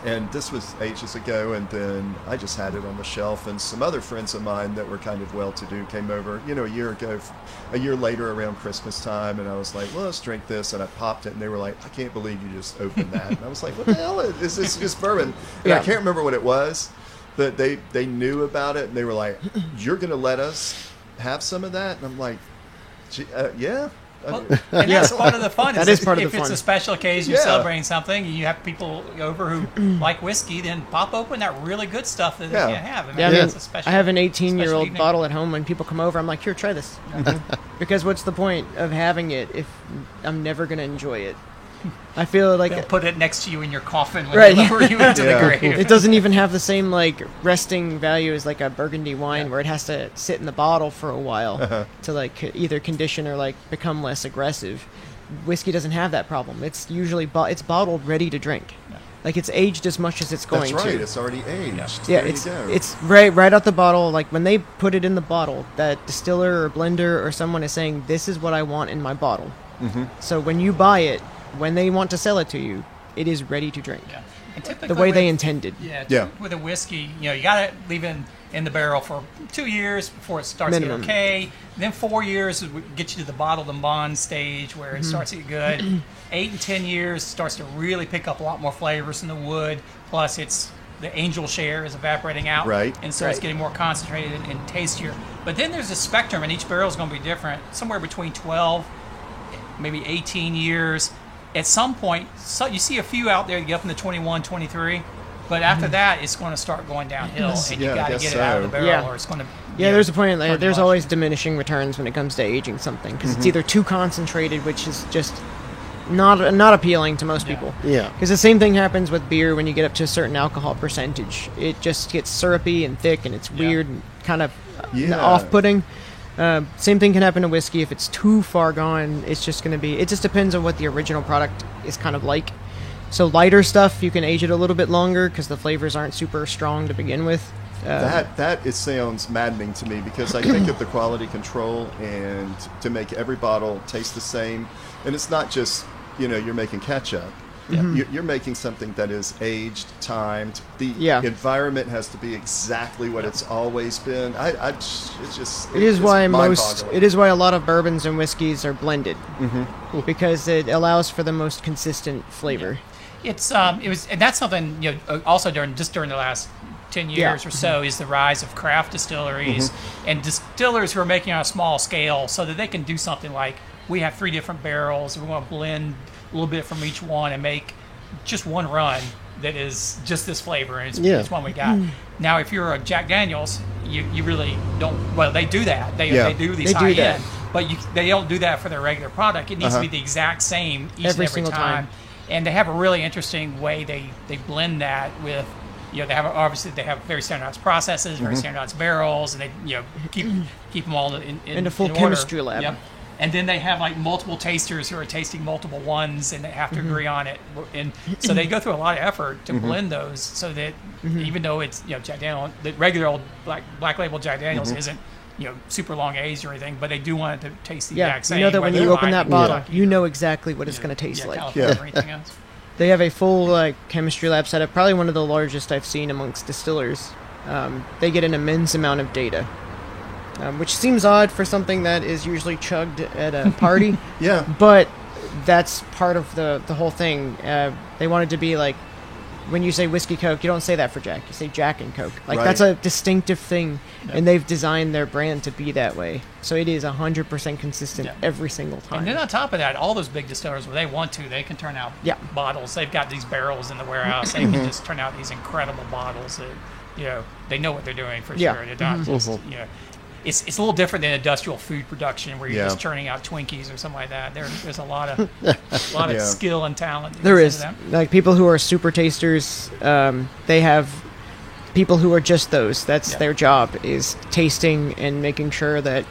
And this was ages ago, and then I just had it on the shelf, and some other friends of mine that were kind of well-to-do came over, a year later around Christmas time, and I was like, well, let's drink this, and I popped it, and they were like, I can't believe you just opened that. And I was like, what the hell is this just bourbon? And I can't remember what it was, but they knew about it, and they were like, you're going to let us have some of that? And I'm like, yeah. Well, and that's part of the fun. That is part of if the it's fun. a special occasion, you're celebrating something, and you have people over who like whiskey, then pop open that really good stuff that they can't have. I mean, Yeah, I mean, that's a special. I have an special 18-year-old evening. bottle at home. When people come over, I'm like, here, try this. Because what's the point of having it if I'm never going to enjoy it? I feel like They'll put it next to you in your coffin when Right. they lower you into Yeah. the grave. it doesn't even have the same like resting value as like a Burgundy wine where it has to sit in the bottle for a while to like either condition or like become less aggressive. Whiskey doesn't have that problem. It's usually it's bottled ready to drink. Like it's aged as much as it's going That's right. to. It's already aged. Yeah, There it's you go. it's right out the bottle. Like when they put it in the bottle, that distiller or blender or someone is saying, "This is what I want in my bottle." Mm-hmm. So when you buy it, when they want to sell it to you, it is ready to drink. Yeah. And typically The way they with- intended. Yeah. With a whiskey, you got to leave it in the barrel for 2 years before it starts Minimum. to get okay. Then 4 years would get you to the bottled and bond stage where it starts to get good. 8 and 10 years starts to really pick up a lot more flavors in the wood. Plus, the angel share is evaporating out, Right. and so it's getting more concentrated and tastier. But then there's a spectrum, and each barrel is going to be different. Somewhere between 12, maybe 18 years. At some point, so you see a few out there that get up into 21, 23, but after that, it's going to start going downhill, and you Yeah, I got to guess get it out of the so. barrel, Yeah. or it's going to. Yeah, there's a point. Like, hurt there's much. always diminishing returns when it comes to aging something because it's either too concentrated, which is just not appealing to most people. Yeah. Because the same thing happens with beer when you get up to a certain alcohol percentage. It just gets syrupy and thick, and it's weird and kind of Yeah. off-putting. Same thing can happen to whiskey. If it's too far gone, it's just going to be... It just depends on what the original product is kind of like. So lighter stuff, you can age it a little bit longer because the flavors aren't super strong to begin with. It sounds maddening to me because I think of the quality control and to make every bottle taste the same, and it's not just you're making ketchup. You're making something that is aged, timed. The environment has to be exactly what it's always been. It is why mind-boggling. it is why a lot of bourbons and whiskeys are blended because it allows for the most consistent flavor. It was, and that's something also during the last 10 years or so is the rise of craft distilleries and distillers who are making on a small scale so that they can do something like, we have 3 different barrels, we're going to blend a little bit from each one and make just one run that is just this flavor, and it's one we got. Now, if you're a Jack Daniels, you really don't. Well, they do that. They do these high end, but they don't do that for their regular product. It needs to be the exact same each and every time. And they have a really interesting way they blend that with. They have very standardized processes, very standardized barrels, and they keep them all in a full in chemistry order. lab. Yep. And then they have like multiple tasters who are tasting multiple ones, and they have to agree on it. And so they go through a lot of effort to blend those, so that even though it's Jack Daniel, the regular old black label Jack Daniels isn't super long aged or anything, but they do want it to taste the exact same. You know that when you open that bottle, Kentucky you know exactly what it's going to taste like. California or anything else. They have a full chemistry lab setup, probably one of the largest I've seen amongst distillers. They get an immense amount of data. Which seems odd for something that is usually chugged at a party. But that's part of the whole thing. They wanted to be like, when you say whiskey Coke, you don't say that for Jack. You say Jack and Coke. That's a distinctive thing, and they've designed their brand to be that way. So it is 100% consistent every single time. And then on top of that, all those big distillers, where they want to, they can turn out bottles. They've got these barrels in the warehouse. They can just turn out these incredible bottles that, they know what they're doing for sure. They're not just, It's a little different than industrial food production where you're just churning out Twinkies or something like that. There's a lot of skill and talent. There is. Like people who are super tasters, they have people who are just those. That's their job, is tasting and making sure that,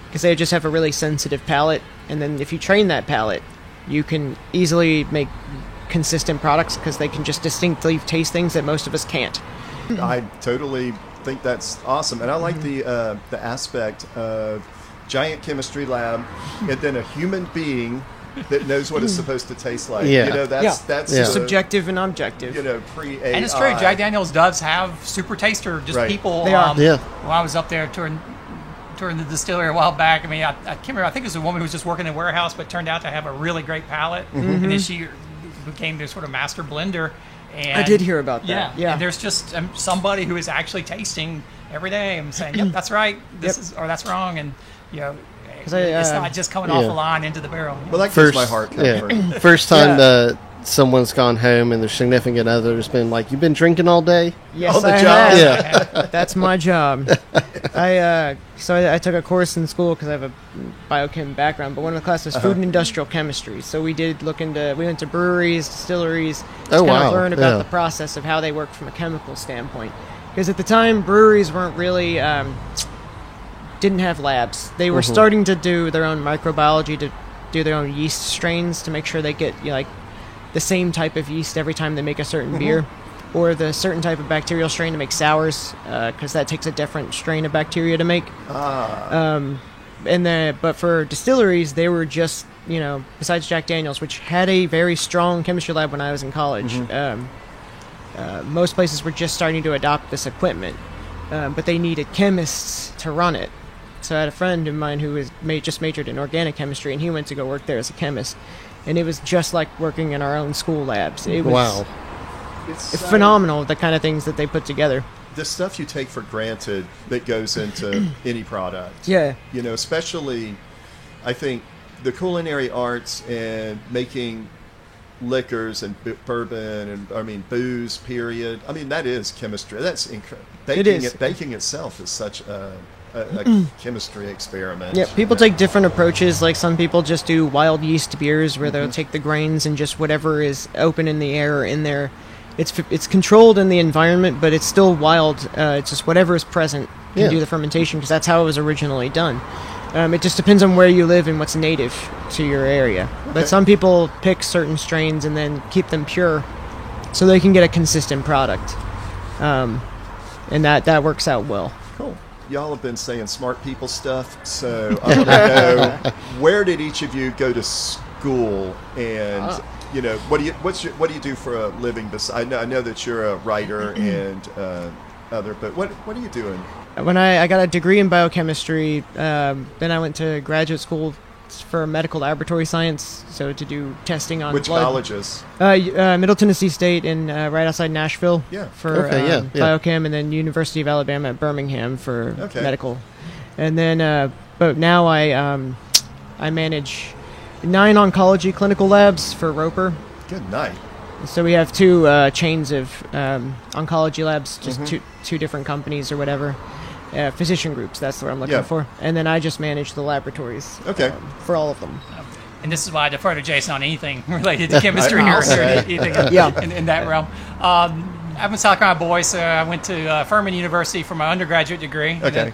because they just have a really sensitive palate, and then if you train that palate, you can easily make consistent products because they can just distinctly taste things that most of us can't. I totally think that's awesome, and I like the aspect of giant chemistry lab and then a human being that knows what it's supposed to taste like. That's subjective and objective. Pre-AI. And it's true. Jack Daniels does have super taster people. They are. When I was up there touring the distillery a while back, I can't remember. I think it was a woman who was just working in the warehouse, but turned out to have a really great palate, and then she became this sort of master blender. And, I did hear about that. And there's just somebody who is actually tasting every day and saying, "Yep, that's right. This is, or that's wrong," and it's not just coming off the line into the barrel. Well, that gives my heart comfort. First time someone's gone home and their significant other's been like, "You've been drinking all day?" Yes, I have. Yeah, that's my job. I took a course in school because I have a biochem background, but one of the classes was food and industrial chemistry. So we went to breweries, distilleries, to learn about the process of how they work from a chemical standpoint. Because at the time, breweries weren't really didn't have labs. They were starting to do their own microbiology, to do their own yeast strains to make sure they get the same type of yeast every time they make a certain beer, or the certain type of bacterial strain to make sours, because that takes a different strain of bacteria to make. But for distilleries, they were just, besides Jack Daniels, which had a very strong chemistry lab when I was in college, most places were just starting to adopt this equipment, but they needed chemists to run it. So I had a friend of mine who just majored in organic chemistry, and he went to go work there as a chemist. And it was just like working in our own school labs. It was it's phenomenal, the kind of things that they put together. The stuff you take for granted that goes into any product. Yeah. Especially, I think, the culinary arts and making liquors and bourbon and, booze, period. That is chemistry. That's incredible. Baking itself is such a chemistry experiment. Yeah, people take different approaches. Like some people just do wild yeast beers where they'll take the grains and just whatever is open in the air or in there. It's controlled in the environment, but it's still wild. It's just whatever is present can do the fermentation, because that's how it was originally done. It just depends on where you live and what's native to your area. Okay. But some people pick certain strains and then keep them pure so they can get a consistent product. And that works out well. Cool. Y'all have been saying smart people stuff, so I want to know, where did each of you go to school, and what do you do for a living? I know that you're a writer and but what are you doing? When I got a degree in biochemistry, then I went to graduate school It's for medical laboratory science, so to do testing on Which blood. colleges? Middle Tennessee State and right outside Nashville Yeah. for Okay, yeah. biochem, and then University of Alabama at Birmingham for Okay. medical. And then, but now I manage 9 oncology clinical labs for Roper. Good night. So we have 2 chains of oncology labs, just two different companies or whatever. Physician groups, that's what I'm looking Yeah. for. And then I just manage the laboratories Okay. for all of them. And this is why I defer to Jason on anything related to chemistry or say. anything Yeah. in that realm. I'm a South Carolina boy, so I went to Furman University for my undergraduate degree. And Okay.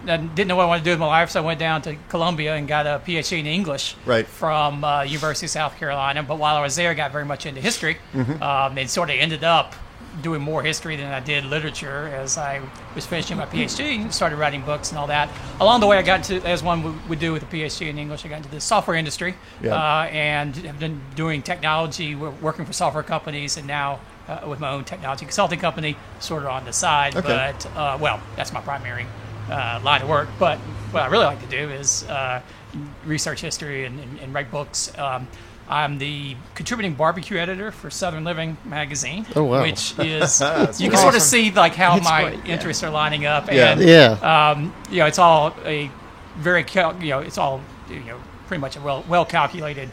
then didn't know what I wanted to do with my life, so I went down to Columbia and got a PhD in English Right. from University of South Carolina. But while I was there, I got very much into history and sort of ended up doing more history than I did literature as I was finishing my PhD and started writing books and all that. Along the way, I got into, as one would do with a PhD in English, I got into the software industry and have been doing technology, working for software companies, and now with my own technology consulting company, sort of on the side. Okay. But, well, that's my primary line of work. But what I really like to do is research history and write books. I'm the contributing barbecue editor for Southern Living magazine, Oh, wow. which is That's you can sort of awesome. see like how It's my great, yeah. interests are lining up, Yeah. and Yeah. it's all a very it's all pretty much a well calculated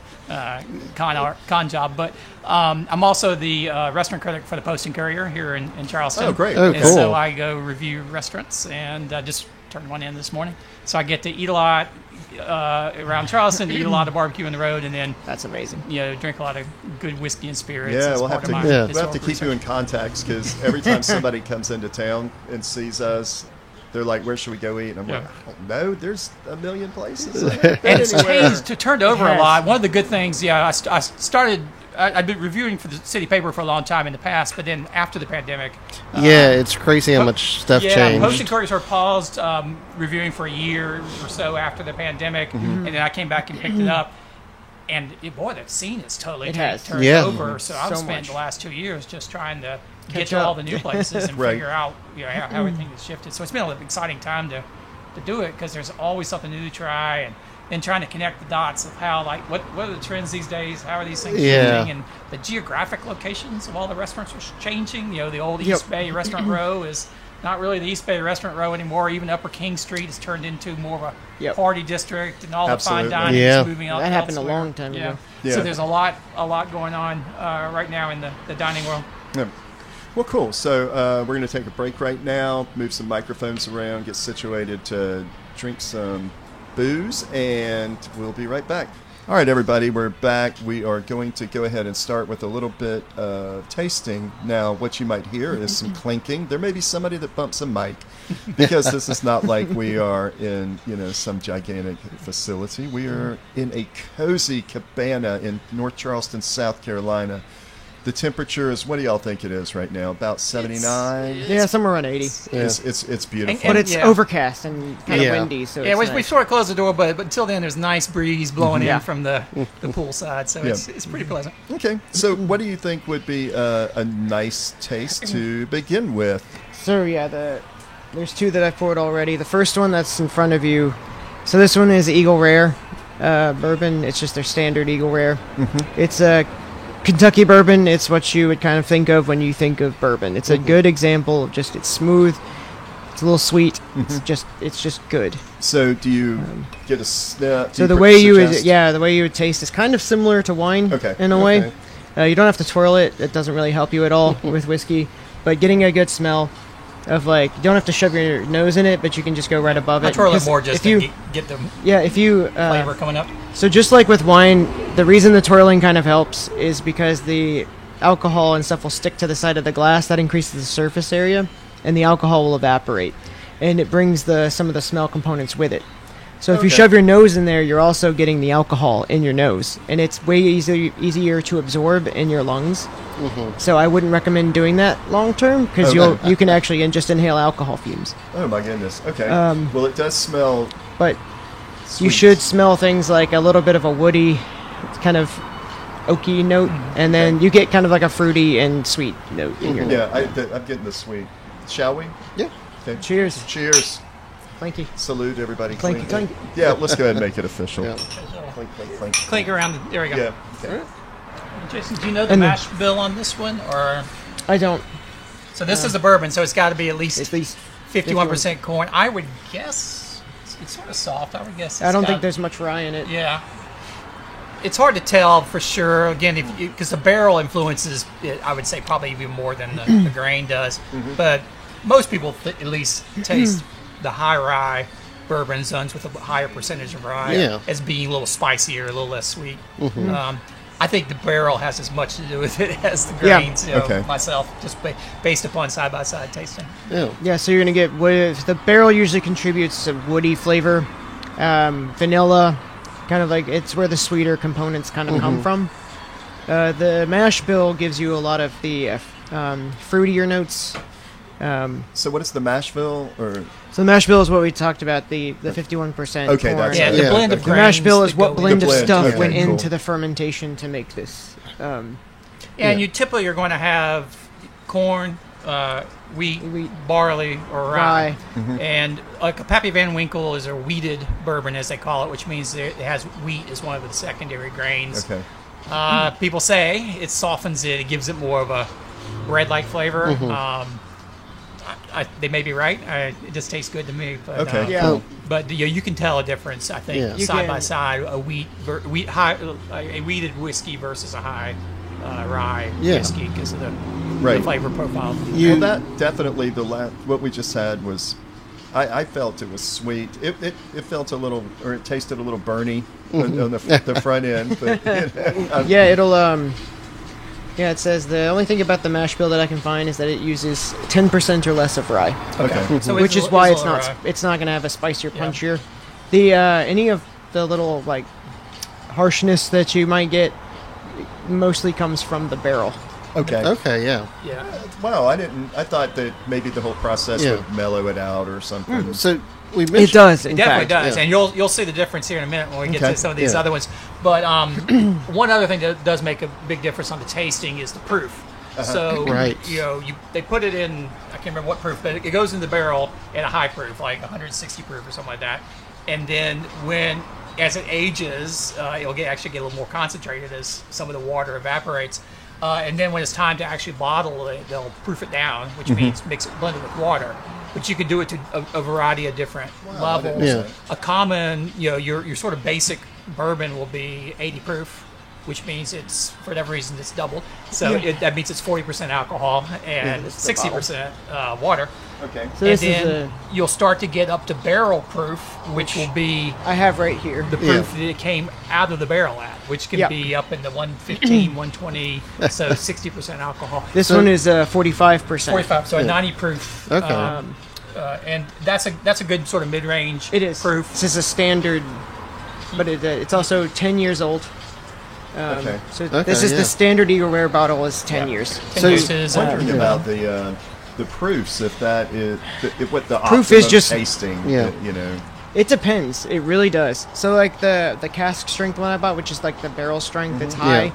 con job. But I'm also the restaurant critic for the Post and Courier here in Charleston. Oh, great. Oh, And cool. so I go review restaurants, and I just turned one in this morning. So I get to eat a lot around Charleston, eat a lot of barbecue on the road, and then That's amazing. drink a lot of good whiskey and spirits. Yeah, as we'll have part to, of my Yeah. we'll have to historical keep you in research. contacts because every time somebody comes into town and sees us, they're like, "Where should we go eat?" And I'm like, Yeah. "I don't know. There's a million places." And it's Anywhere. changed, turned over a Yes. lot. One of the good things, I started. I'd been reviewing for the city paper for a long time in the past, but then after the pandemic, Yeah, it's crazy how much stuff Post changed. and Couriers were paused reviewing for a year or so after the pandemic, and then I came back and picked it up. And boy, that scene is totally It has. turned Yeah. over. So I've So spent much. the last 2 years just trying to get Catch to all up. the new places and Right. figure out how everything has shifted. So it's been an exciting time to do it because there's always something new to try, and then trying to connect the dots of how what are the trends these days, how are these things Yeah. shifting, and the geographic locations of all the restaurants are changing. The old Yep. East Bay restaurant row is not really the East Bay restaurant row anymore. Even Upper King Street has turned into more of a Yep. party district, and all Absolutely. the fine dining Yeah. is moving out. That happened a elsewhere. long time ago. Yeah. So there's a lot going on right now in the dining world. Yeah. Well, cool. So we're going to take a break right now, move some microphones around, get situated to drink some booze, and we'll be right back. All right, everybody, we're back. We are going to go ahead and start with a little bit of tasting. Now, what you might hear is some clinking. There may be somebody that bumps a mic because this is not like we are in, some gigantic facility. We are in a cozy cabana in North Charleston, South Carolina. The temperature is, what do y'all think it is right now? About 79? Yeah, somewhere around 80. Yeah. It's beautiful. But it's Yeah. overcast and kind Yeah. of windy, so Yeah, it's we nice. sort of closed the door, but until then, there's nice breeze blowing Yeah. in from the pool side, so Yeah. it's pretty pleasant. Okay, so what do you think would be a nice taste to begin with? So yeah, there's 2 that I poured already. The first one that's in front of you. So this one is Eagle Rare bourbon. It's just their standard Eagle Rare. It's a Kentucky bourbon. It's what you would kind of think of when you think of bourbon. It's a good example of just it's smooth. It's a little sweet. It's just good. So do you get a sniff? So the way you would taste is kind of similar to wine Okay, in a okay. way. You don't have to twirl it. It doesn't really help you at all with whiskey. But getting a good smell of you don't have to shove your nose in it, but you can just go right above I it. twirl it 'Cause more just if to you get the if you flavor coming up. so just like with wine, the reason the twirling kind of helps is because the alcohol and stuff will stick to the side of the glass. That increases the surface area, and the alcohol will evaporate, and it brings some of the smell components with it. So if you Okay. shove your nose in there, you're also getting the alcohol in your nose, and it's way easier to absorb in your lungs. So I wouldn't recommend doing that long term because Okay. you can actually just inhale alcohol fumes. Oh my goodness. Okay. Um, well, it does smell. But Sweet. you should smell things like a little bit of a woody, kind of oaky note, and then you get kind of like a fruity and sweet note in your nose. Yeah, I'm getting the sweet. Shall we? Yeah. Okay. Cheers. Cheers. Clanky. Salute, everybody. Clanky, clank. Yeah, let's go ahead and make it official. Yeah. Clink, clink, clink. Clink around. There we go. Yeah. Okay. Jason, do you know the And- mash bill on this one, or I don't. so this is a bourbon, so it's got to be at At least least 51% corn. I would guess it's sort of soft. I would guess. I don't it's think got- there's much rye in it. Yeah. It's hard to tell for sure. Again, because the barrel influences it, I would say probably even more than the grain does. But most people at least taste the high rye bourbon zones with a higher percentage of rye Yeah. as being a little spicier, a little less sweet. I think the barrel has as much to do with it as the Yeah. grains. You know, Okay. myself, just based upon side by side tasting. Yeah. Yeah, so you're gonna get the barrel usually contributes a woody flavor, vanilla, kind of like it's where the sweeter components kind of come from. The mash bill gives you a lot of the fruitier notes. So what is the Mashville or So the mash bill is what we talked about, the 51%. Okay, corn. that's Yeah, right. the Yeah. blend of Okay. The mash grains bill is that what go blend into of blend, stuff okay, went cool. into the fermentation to make this. And Yeah. you typically are going to have corn, wheat, Wheat. barley, or rye. Rye. And like a Pappy Van Winkle is a wheated bourbon, as they call it, which means that it has wheat as one of the secondary grains. okay? People say it softens it, it gives it more of a bread-like flavor. They may be right. It just tastes good to me. But, Okay. Yeah. But you can tell a difference, I think, Yeah. You side by can. side, a wheated whiskey versus a high rye Yeah. whiskey because of the Right. flavor profile. You, Well, that definitely what we just had was. I felt it was sweet. It felt a little, or it tasted a little burny on the front end. But Yeah, it'll yeah, it says the only thing about the mash bill that I can find is that it uses 10% or less of rye, okay. So which it's is why a it's little not rye. it's not going to have a spicier, Yeah. punchier. The any of the little like harshness that you might get mostly comes from the barrel. Okay. okay, yeah. Yeah. Wow, I thought that maybe the whole process Yeah. would mellow it out or something. So we mentioned It does, in It definitely fact. does, yeah. and you'll see the difference here in a minute when we get Okay. to some of these Yeah. other ones. But one other thing that does make a big difference on the tasting is the proof. So Right. they put it in, I can't remember what proof, but it goes in the barrel at a high proof, like 160 proof or something like that. And then as it ages, it'll actually get a little more concentrated as some of the water evaporates. And then when it's time to actually bottle it, they'll proof it down, which means mix it, blend it with water. But you can do it to a variety of different I didn't levels. know Yeah. that. A common, your sort of basic bourbon will be 80 proof, which means it's, for whatever reason, it's doubled. So that means it's 40% alcohol and it's the 60% water. Okay. So And this is then you'll start to get up to barrel proof, which will be I have right here. the proof that it came out of the barrel at, which can Yeah. be up in the 115, 120, so 60% alcohol. This So- one is 45%. 45, so a 90 proof. Okay. And that's a good sort of mid-range It is proof. This is a standard, but it's also 10 years old. Okay. So Okay, this is yeah. the standard Eagle Rare bottle is 10 Yeah. years. 10 So- years is, Wondering about the proofs, if that is what the Proof is optimum just- tasting. Yeah. You know. It depends. It really does. So like the cask strength one I bought, which is like the barrel strength, it's high. Yeah.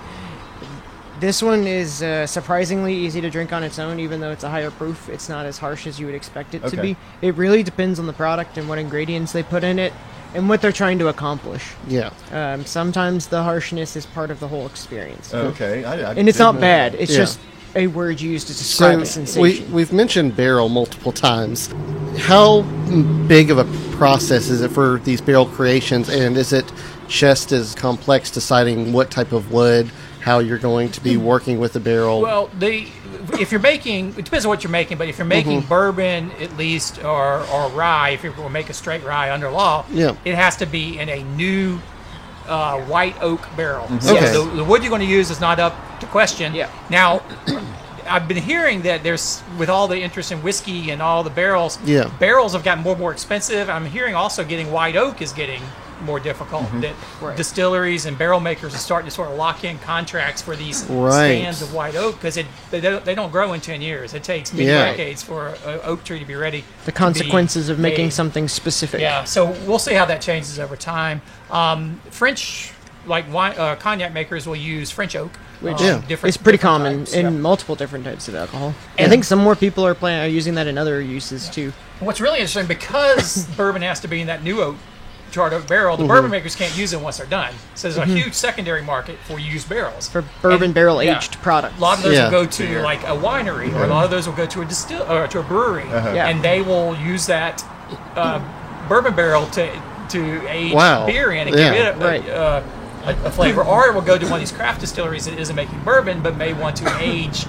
This one is surprisingly easy to drink on its own, even though it's a higher proof. It's not as harsh as you would expect it to Okay. be. It really depends on the product and what ingredients they put in it and what they're trying to accomplish. yeah. Sometimes the harshness is part of the whole experience. Okay. And it's not didn't know bad. It's Yeah. just a word used to describe a So sensation. we've mentioned barrel multiple times. How big of a process is it for these barrel creations, and is it just as complex deciding what type of wood, how you're going to be working with the barrel? Well, if you're making, it depends on what you're making, but if you're making bourbon at least or rye, if you're going to make a straight rye under law, Yeah. it has to be in a new white oak barrel. Okay. So the wood you're going to use is not up to question. Yeah. Now, I've been hearing that there's, with all the interest in whiskey and all the barrels, Yeah. barrels have gotten more and more expensive. I'm hearing also getting white oak is getting more difficult. That Right. distilleries and barrel makers are starting to sort of lock in contracts for these Right. stands of white oak because they don't grow in 10 years. It takes many Yeah. decades for an oak tree to be ready. the consequences of making made. something specific. Yeah, so we'll see how that changes over time. French like cognac makers will use French oak, Which different. it's pretty different common types, in yeah. multiple different types of alcohol. And- I think some more people are using that in other uses too. What's really interesting, because bourbon has to be in that new oak, charred oak barrel, the bourbon makers can't use them once they're done. So there's a huge secondary market for used barrels. For bourbon And, barrel yeah, aged products. A lot of those Yeah. will go to like a winery, or a lot of those will go to a to a brewery, Yeah. and they will use that bourbon barrel to age Wow. beer in and Yeah. give it Right. a flavor. Or it will go to one of these craft distilleries that isn't making bourbon, but may want to age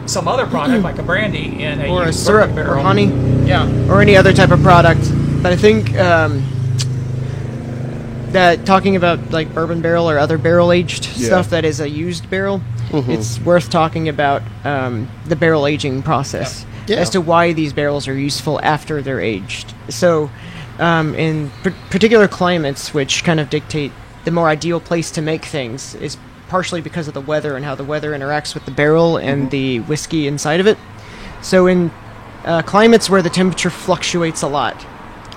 some other product like a brandy in a or a used syrup bourbon or barrel. honey Yeah. or any other type of product. But I think that talking about like bourbon barrel or other barrel aged Yeah. stuff that is a used barrel, it's worth talking about the barrel aging process Yeah. as to why these barrels are useful after they're aged. So in particular climates, which kind of dictate the more ideal place to make things, is partially because of the weather and how the weather interacts with the barrel and the whiskey inside of it. So in climates where the temperature fluctuates a lot,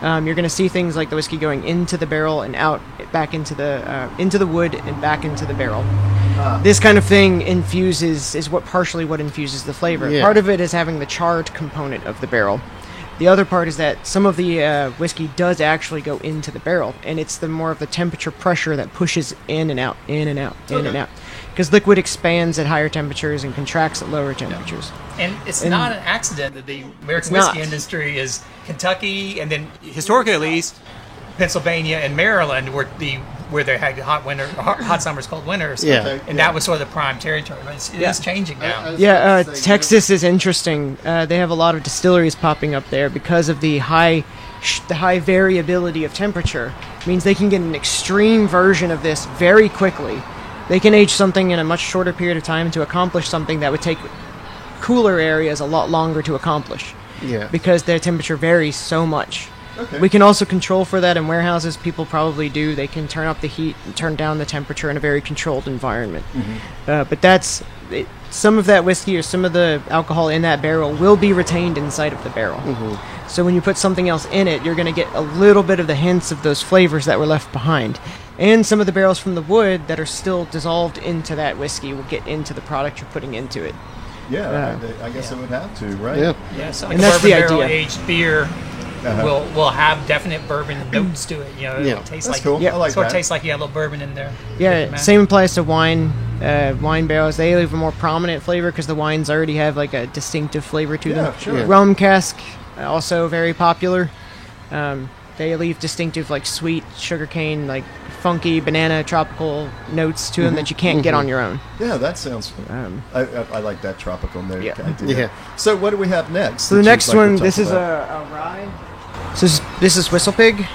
you're going to see things like the whiskey going into the barrel and out, back into the wood and back into the barrel. This kind of thing is partially what infuses the flavor. Yeah. Part of it is having the charred component of the barrel. The other part is that some of the whiskey does actually go into the barrel, and it's the more of the temperature pressure that pushes in and out, in and out, in and out. Because liquid expands at higher temperatures and contracts at lower temperatures. And it's not an accident that the American It's whiskey not. industry is Kentucky, and then historically at least, Pennsylvania and Maryland where they had hot summers, cold winters. Yeah. Okay. And that was sort of the prime territory. But it Yeah. is changing now. Yeah, Texas is interesting. They have a lot of distilleries popping up there because of the high variability of temperature. It means they can get an extreme version of this very quickly. They can age something in a much shorter period of time to accomplish something that would take cooler areas a lot longer to accomplish. Yeah. Because their temperature varies so much. Okay. We can also control for that in warehouses. People probably do. They can turn up the heat and turn down the temperature in a very controlled environment. But some of that whiskey or some of the alcohol in that barrel will be retained inside of the barrel. So when you put something else in it, you're going to get a little bit of the hints of those flavors that were left behind. And some of the barrels from the wood that are still dissolved into that whiskey will get into the product you're putting into it. Yeah, I guess it would have to, right? Yeah. Yeah, so like And a that's the bourbon barrel idea. aged beer will have definite bourbon notes to it. You know, Yeah. it'll taste That's like cool. Yeah. I like sort of that. tastes like you have a little bourbon in there. Yeah, same applies to wine. Wine barrels, they leave a more prominent flavor because the wines already have like a distinctive flavor to Yeah, them. sure. Rum cask, also very popular. They leave distinctive like sweet sugarcane, like funky banana tropical notes to them that you can't get on your own. Yeah, that sounds. I like that tropical note Yeah. idea. Yeah. So what do we have next? So the that you'd next like to one, talk this is about? a rye. So this is Whistle Pig.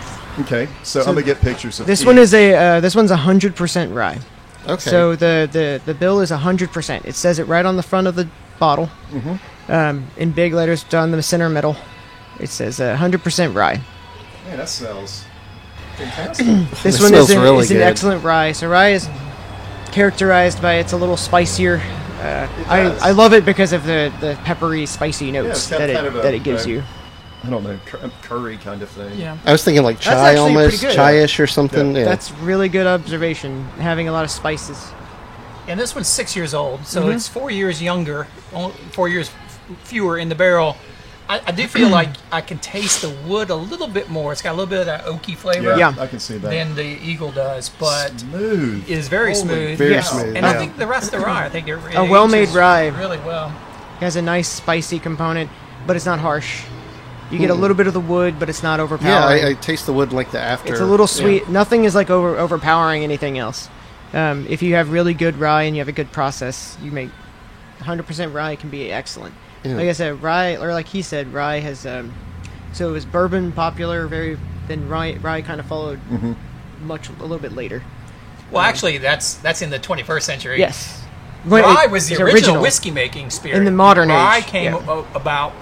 Okay, so I'm gonna get pictures of This each. one is this one's 100% rye. Okay. So the bill is 100%. It says it right on the front of the bottle, in big letters down the center middle. It says 100% rye. Man, that smells fantastic. This It one smells is really an good. excellent rye. So rye is characterized by it's a little spicier. does. I love it because of the peppery, spicy it's notes got kind of a- that it gives you. I don't know, curry kind of thing. Yeah. I was thinking like That's chai actually almost, pretty good. chai-ish or something. Yeah. That's really good observation. Having a lot of spices. And this one's 6 years old, so it's 4 years younger, 4 years fewer in the barrel. I do feel like I can taste the wood a little bit more. It's got a little bit of that oaky flavor Yeah. I can see that. than the Eagle does, but Smooth. it is very Holy smooth. very Yes. smooth. And yeah. I think the rest of the rye, I think it A well-made ages rye. really well. It has a nice spicy component, but it's not harsh. You get a little bit of the wood, but it's not yeah, overpowering. I taste the wood like the after. It's a little yeah. sweet. Nothing is like overpowering anything else. If you have really good rye and you have a good process, you make 100% rye can be excellent. Yeah. Like I said, rye, or like he said, rye has. So it was bourbon popular, then rye kind of followed a little bit later. Well, actually, that's in the 21st century. Yes. Rye was the it's original whiskey making spirit. In the modern rye age, came yeah. about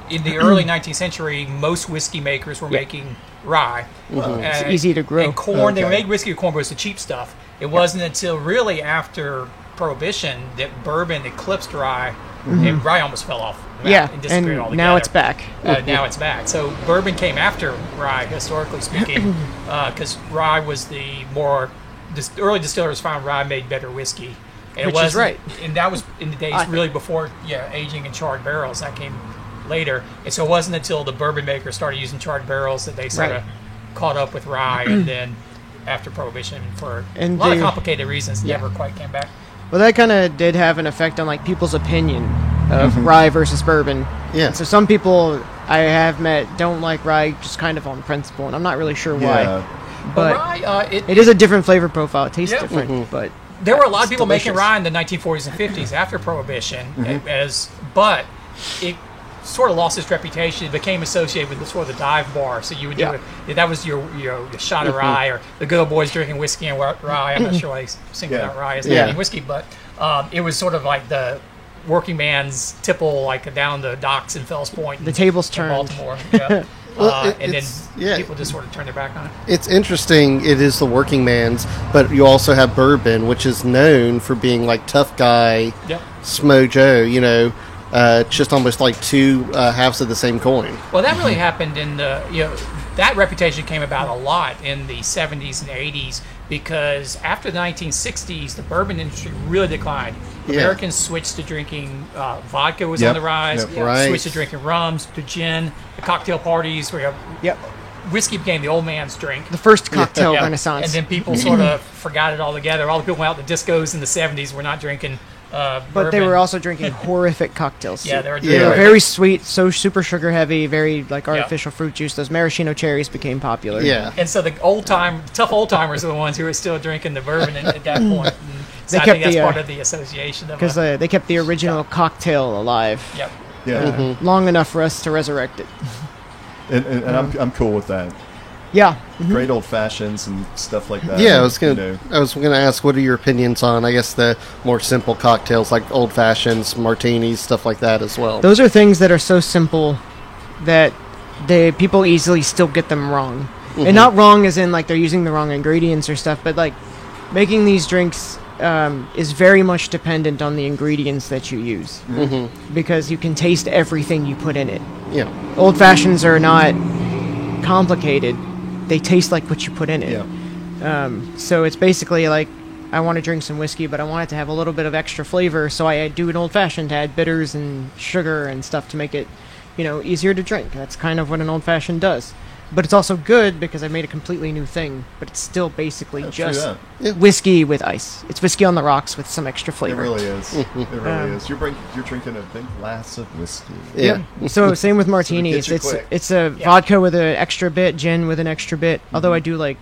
in the early 19th century. Most whiskey makers were Yeah. making rye. It's easy to grow. And corn, they Okay. made whiskey with corn, but it was the cheap stuff. It wasn't until really after Prohibition that bourbon eclipsed rye, and rye almost fell off. the map Yeah, and disappeared and altogether. now it's back. Now it's back. So bourbon came after rye, historically speaking, because rye was the more early distillers found rye made better whiskey. And Which is right. And that was in the days really before aging in charred barrels. That came later. And so it wasn't until the bourbon makers started using charred barrels that they sort of caught up with rye. And then after Prohibition, for a lot of complicated reasons, never quite came back. Well, that kind of did have an effect on like people's opinion of rye versus bourbon. Yeah. And so some people I have met don't like rye just kind of on principle, and I'm not really sure why. But rye, it is a different flavor profile. It tastes different, but there were a lot of people delicious. making rye in the 1940s and 50s after Prohibition, but it sort of lost its reputation. It became associated with the dive bar. So you would do it. That was your shot of rye, or the good old boys drinking whiskey and rye. I'm not sure why they single out rye as whiskey, but it was sort of like the working man's tipple, like down the docks in Fells Point. The tables in turned. Baltimore. Well, and then people just sort of turn their back on it. It's interesting. It is the working man's, but you also have bourbon, which is known for being like tough guy, Smo Joe. Just almost like two halves of the same coin. Well, that really happened in the that reputation came about a lot in the 70s and 80s because after the 1960s, the bourbon industry really declined. Americans switched to drinking vodka was on the rise. Switched to drinking rums, to gin, the cocktail parties where whiskey became the old man's drink. The first cocktail renaissance. And then people sort of forgot it altogether. All the people went out to discos in the 70s were not drinking but bourbon. they were also drinking horrific cocktails. They were very sweet, so super sugar heavy, very like artificial fruit juice. Those maraschino cherries became popular. And so the tough old timers are the ones who are still drinking the bourbon at that point. They I kept think that's part of the association because they kept the original cocktail alive. Long enough for us to resurrect it. And I'm cool with that. Yeah. Great old fashions and stuff like that. Yeah, I was gonna ask, what are your opinions on, I guess, the more simple cocktails like old fashions, martinis, stuff like that as well. Those are things that are so simple that people easily still get them wrong, and not wrong as in like they're using the wrong ingredients or stuff, but like making these drinks is very much dependent on the ingredients that you use, because you can taste everything you put in it. Yeah, old fashions are not complicated. They taste like what you put in it. So it's basically like, I want to drink some whiskey, but I want it to have a little bit of extra flavor, so I do an old-fashioned to add bitters and sugar and stuff to make it, easier to drink. That's kind of what an old-fashioned does. But it's also good because I made a completely new thing, but it's still basically just whiskey with ice. It's whiskey on the rocks with some extra flavor. It really is. It really is. You're drinking a big glass of whiskey. Yeah. So same with martinis. It's a vodka with an extra bit, gin with an extra bit. Although I do like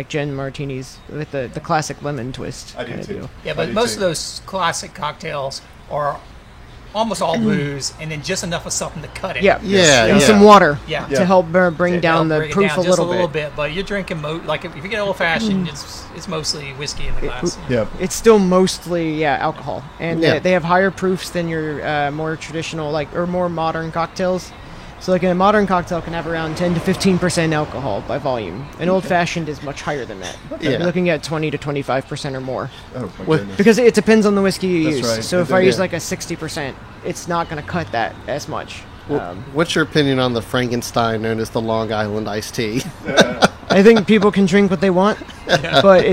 gin martinis with the classic lemon twist. I do too. Yeah, but most of those classic cocktails are almost all booze, and then just enough of something to cut it. And some water to help bring down the proof just a little bit. But you're drinking like if you get old fashioned, it's mostly whiskey in the glass. It's still mostly alcohol, and they have higher proofs than your more traditional or more modern cocktails. So like a modern cocktail can have around 10 to 15% alcohol by volume. An old-fashioned is much higher than that. You're looking at 20 to 25% or more. Oh, my goodness. Because it depends on the whiskey you use. Right. So if I use like a 60%, it's not going to cut that as much. What's your opinion on the Frankenstein known as the Long Island iced tea? I think people can drink what they want, but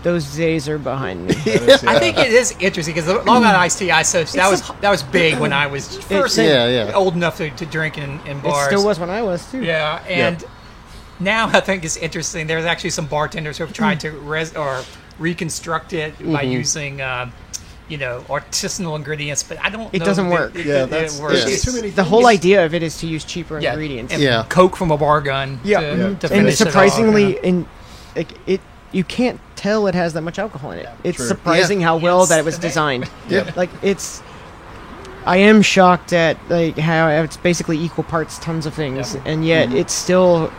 those days are behind me. I think it is interesting because the Long Island iced tea, that was big when I was first old enough to drink in bars. It still was when I was too. Yeah, and now I think it's interesting. There's actually some bartenders who have tried to reconstruct it by using artisanal ingredients, but I don't know. It doesn't work. It works. Too many the whole idea of it is to use cheaper ingredients. And Coke from a bar gun to finish and surprisingly, you can't tell it has that much alcohol in it. It's surprising how well that it was designed. I am shocked at how it's basically equal parts tons of things, and yet it still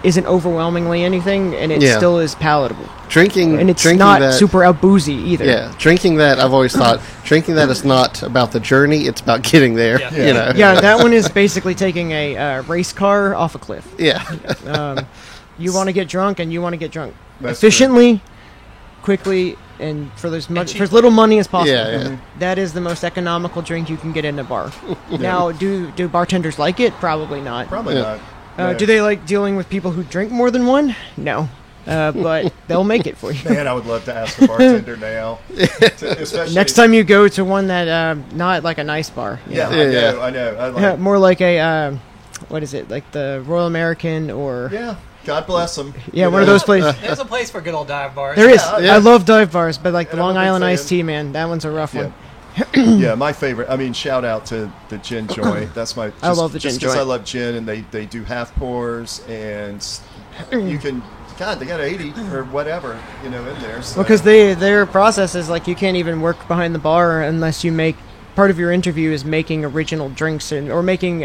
isn't overwhelmingly anything, and it still is palatable. And it's not that, super boozy either. Yeah, drinking that, I've always thought, drinking that is not about the journey, it's about getting there. Yeah, that one is basically taking a race car off a cliff. Yeah. You want to get drunk, and you want to get drunk efficiently, quickly, and for as little money as possible. That is the most economical drink you can get in a bar. Now, do bartenders like it? Probably not. Probably not. Do they like dealing with people who drink more than one? No. but they'll make it for you. Man, I would love to ask a bartender now. Especially Next time you go to one that not like a nice bar. you Yeah, know. I know. I like, More like a what is it? Like the Royal American or yeah, God bless them. yeah, one of those places. There's a place for good old dive bars. There is. Yeah. I love dive bars, but like the And I'm a Long big Island fan. iced tea, man, that one's a rough Yeah. one. Yeah, my favorite. I mean, shout out to the Gin Joy. That's my. I love the Gin just 'cause Joy. I love gin, and they do half pours, and you can. God, they got 80 or whatever, in there. So. Well, because their process is like you can't even work behind the bar unless you make part of your interview is making original drinks or making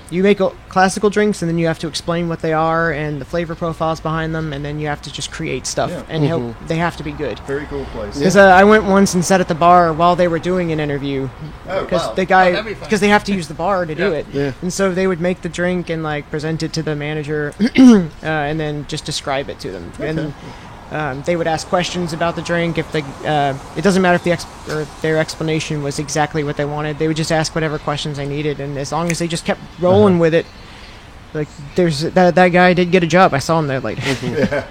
you make classical drinks and then you have to explain what they are and the flavor profiles behind them and then you have to just create stuff Yeah. and they have to be good. Very cool place. Because I went once and sat at the bar while they were doing an interview Oh, because wow. the guy that'd be fun. because they have to use the bar to do Yeah. it. Yeah. And so they would make the drink and like present it to the manager and then just describe it to them. And they would ask questions about the drink. If they, it doesn't matter if their explanation was exactly what they wanted. They would just ask whatever questions they needed, and as long as they just kept rolling with it, like there's that guy did get a job. I saw him there later. Yeah.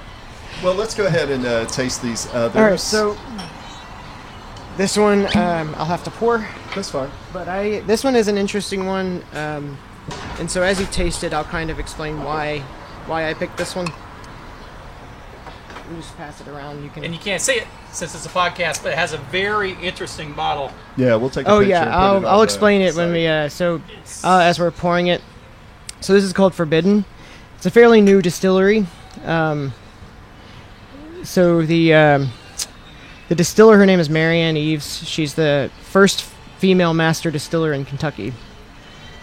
Well, let's go ahead and taste these others. All right, so this one I'll have to pour, That's fine. but this one is an interesting one, and so as you taste it, I'll kind of explain why I picked this one. You just pass it around. You can. And you can't see it since it's a podcast, but it has a very interesting bottle. Yeah, we'll take a Oh picture. yeah, and put it on I'll the explain it when site. we as we're pouring it. So this is called Forbidden. It's a fairly new distillery. So the distiller, her name is Marianne Eves. She's the first female master distiller in Kentucky.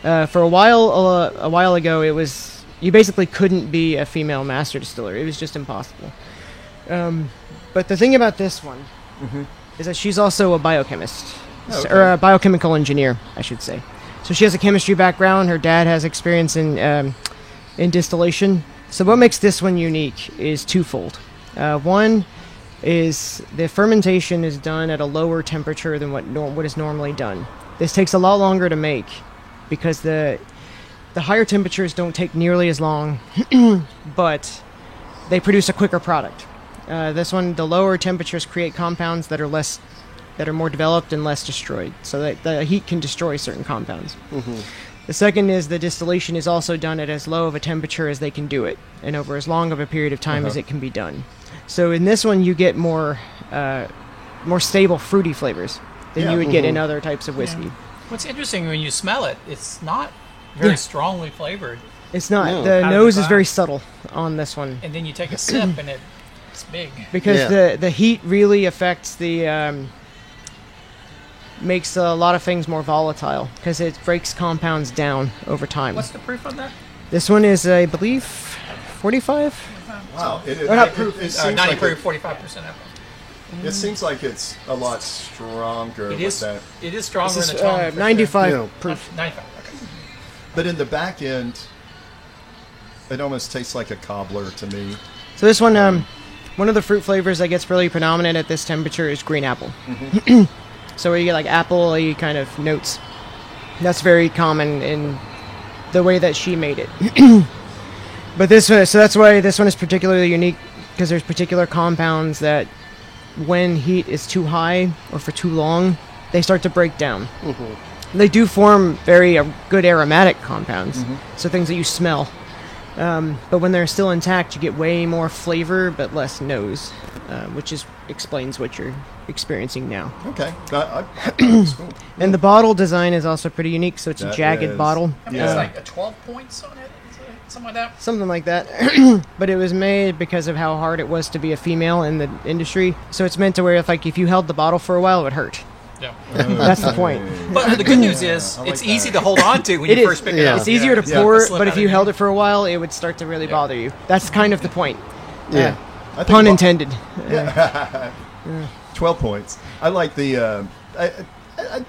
For a while ago, it was you basically couldn't be a female master distiller. It was just impossible. But the thing about this one is that she's also a biochemist, or a biochemical engineer, I should say. So she has a chemistry background. Her dad has experience in distillation. So what makes this one unique is twofold. One is the fermentation is done at a lower temperature than what is normally done. This takes a lot longer to make because the higher temperatures don't take nearly as long, but they produce a quicker product. This one, the lower temperatures create compounds that are more developed and less destroyed, so that the heat can destroy certain compounds. The second is the distillation is also done at as low of a temperature as they can do it, and over as long of a period of time as it can be done. So in this one, you get more stable fruity flavors than you would get in other types of whiskey. Yeah. What's interesting when you smell it, it's not very strongly flavored. It's not. No. The Out of nose the is very glass. subtle on this one. And then you take a sip and it's big. Because the heat really affects makes a lot of things more volatile because it breaks compounds down over time. What's the proof on that? This one is, I believe, 45. Wow, Or not proof. It seems 90 like proof, 45% alcohol. it seems like it's a lot stronger. It with is. that. It is stronger This in is the tongue. for sure. 95 Yeah. proof. 95. Okay. But in the back end, it almost tastes like a cobbler to me. So this one, one of the fruit flavors that gets really predominant at this temperature is green apple. So where you get like apple-y kind of notes. That's very common in the way that she made it. But so that's why this one is particularly unique because there's particular compounds that when heat is too high or for too long, they start to break down. They do form very good aromatic compounds, so things that you smell. But when they're still intact, you get way more flavor but less nose, which explains what you're experiencing now. Okay. That's cool. And the bottle design is also pretty unique, so it's a That jagged is- bottle. I mean, Yeah. it's like a 12 points on it, something like that. Something like that. But it was made because of how hard it was to be a female in the industry. So it's meant to where if you held the bottle for a while, it would hurt. Yeah. That's the point. But the good news is I like it's easy that. to hold on to when It you is. first pick it Yeah. up. It's easier to Yeah. pour, Slip but out if of you your held hand. it for a while, it would start to really bother you. That's kind of the point. Yeah. I think Pun intended. 12 points. I like the.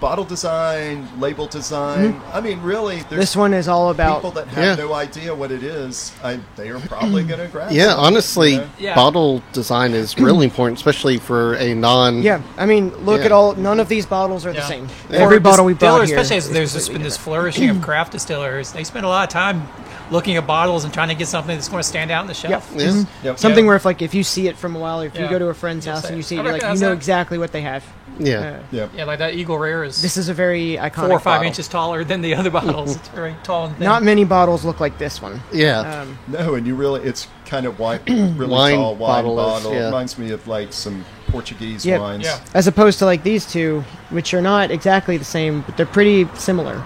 bottle design, label design. I mean, really, there's This one is all about people that have no idea what it is. They are probably going to grab. Yeah, something, honestly, you know? Yeah. bottle design is really important, especially for a non. Yeah, I mean, look Yeah. at all. None of these bottles are the Yeah. same. Or Every bottle we brought distillers, here, especially as is there's just completely been this different. flourishing of craft distillers. They spend a lot of time looking at bottles and trying to get something that's going to stand out on the shelf. Yep. Yeah. Yep. Something Yeah. where if you see it from a while, or if you Yeah. go to a friend's You'll house say, and you see "I it, you're like, you recognize know that." exactly what they have. Yeah. Yeah. Yeah, like that Eagle Rare is This is a very iconic 4 or 5 bottle. inches taller than the other bottles. It's very tall and thin. Not many bottles look like this one. Yeah. No, and you really, it's kind of really Wine tall wine bottle bottle. is, yeah. Reminds me of like some Portuguese Yep. wines. Yeah. As opposed to like these two, which are not exactly the same, but they're pretty similar.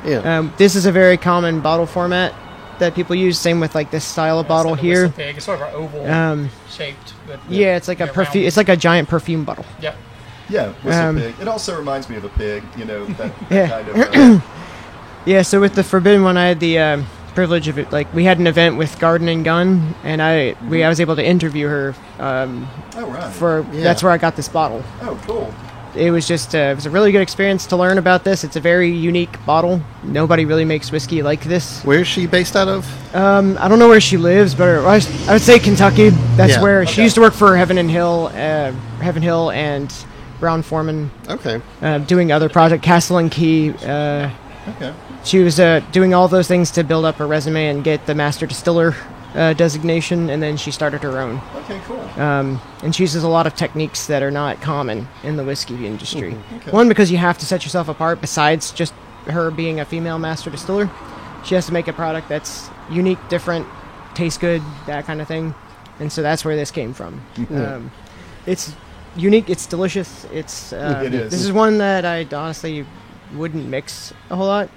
Yeah. This is a very common bottle format that people use. Same with like this style of bottle Instead of here. whistle pig, it's sort of an oval shaped. But Yeah, it's like a Yeah, perfume. round. It's like a giant perfume bottle. Yep. Yeah, whistle Um, pig. It also reminds me of a pig, you know, that Yeah. kind of. Yeah, so with the Forbidden one, I had the privilege of it. Like, we had an event with Garden and Gun, and I was able to interview her. Oh, right. That's where I got this bottle. Oh, cool. It was just it was a really good experience to learn about this. It's a very unique bottle. Nobody really makes whiskey like this. Where is she based out of? I don't know where she lives, but I would say Kentucky. That's Yeah, where she okay. used to work for Heaven Hill and Brown Foreman, Okay. doing other projects. Castle and Key. Okay. She was doing all those things to build up her resume and get the master distiller designation, and then she started her own. Okay, cool. And she uses a lot of techniques that are not common in the whiskey industry. Okay. One, because you have to set yourself apart. Besides just her being a female master distiller, she has to make a product that's unique, different, tastes good, that kind of thing. And so that's where this came from. It's unique. It's delicious. It's It is. This is one that I honestly wouldn't mix a whole lot.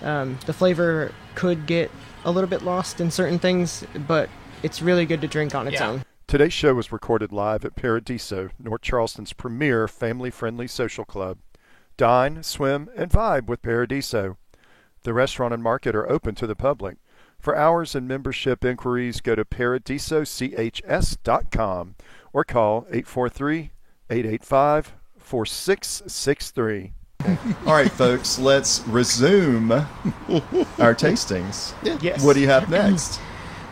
The flavor could get a little bit lost in certain things, but it's really good to drink on its Yeah. own. Today's show was recorded live at Paradiso, North Charleston's premier family-friendly social club. Dine, swim, and vibe with Paradiso. The restaurant and market are open to the public. For hours and membership inquiries, go to paradisochs.com or call 843-885-4663. All right, folks, let's resume our tastings. Yes. What do you have next?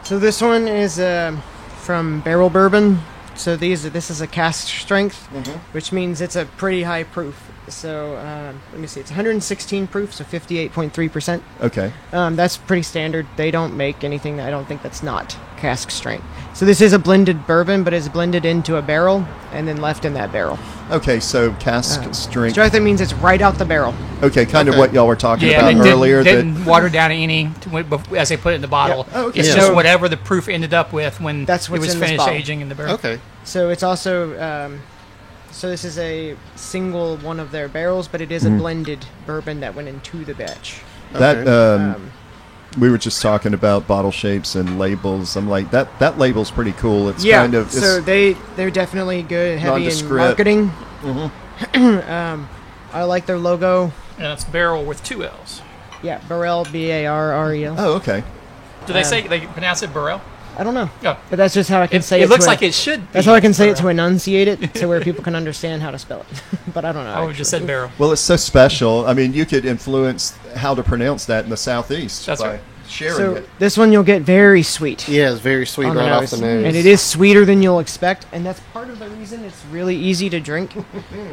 So this one is from Barrel Bourbon. So this is a cask strength, which means it's a pretty high proof. So let me see, it's 116 proof, so 58.3%. Okay. That's pretty standard. They don't make anything I don't think that's not cask strength. So this is a blended bourbon, but it's blended into a barrel and then left in that barrel. Okay, so cask strength. Strength, that means it's right out the barrel. Okay, kind of Okay. what y'all were talking Yeah, about they earlier. didn't water down any as they put it in the bottle. Yeah. Oh, okay. It's Yeah. just So- whatever the proof ended up with when That's it what's was in this finished bottle. aging in the barrel. Okay. So it's also so this is a single one of their barrels, but it is a blended bourbon that went into the batch. that Okay. we were just talking about bottle shapes and labels. I'm like that label's pretty cool. It's Yeah, kind of it's, so they're definitely good, heavy in Nondescript. marketing. I like their logo. And it's barrel with 2 L's. Yeah, Barrel, Barrel. oh, okay. Do they say they pronounce it Barrel? I don't know, No. but that's just how I can say it. It looks to like it should be. That's how I can say it to Barrel. enunciate it, to where people can understand how to spell it. But I don't know. I would have just said barrel. Well, it's so special. I mean, you could influence how to pronounce that in the southeast That's by right. sharing So it. this one you'll get very sweet. Yeah, it's very sweet On the right off nose. the nose. And it is sweeter than you'll expect, and that's part of the reason it's really easy to drink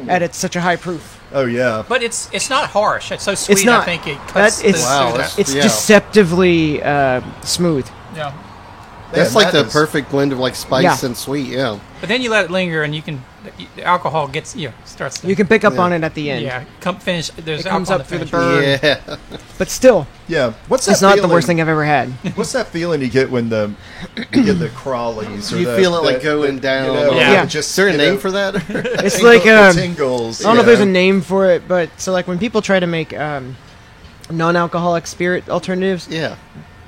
at it's such a high proof. Oh yeah. But it's not harsh. It's so sweet. not. I think it cuts That- it's- the Wow, sweet that's- out. It's Yeah. deceptively smooth. Yeah. That's Man, like that the is- perfect blend of like spice Yeah. and sweet. Yeah. But then you let it linger, and the alcohol gets starts. To, You can pick up Yeah. on it at the end. yeah, come finish. There's It comes alcohol up through the finish. burn. Yeah. But still, Yeah. What's that it's not the feeling- worst thing I've ever had. What's that feeling you get when you get the crawlies? Or You the, feel it, like, the- going down. You know, Yeah. Just Is there a you name know, for that? It's tingle- like the tingles. I don't know if you there's a know. name for it, but so like when people try to make non-alcoholic spirit alternatives, yeah.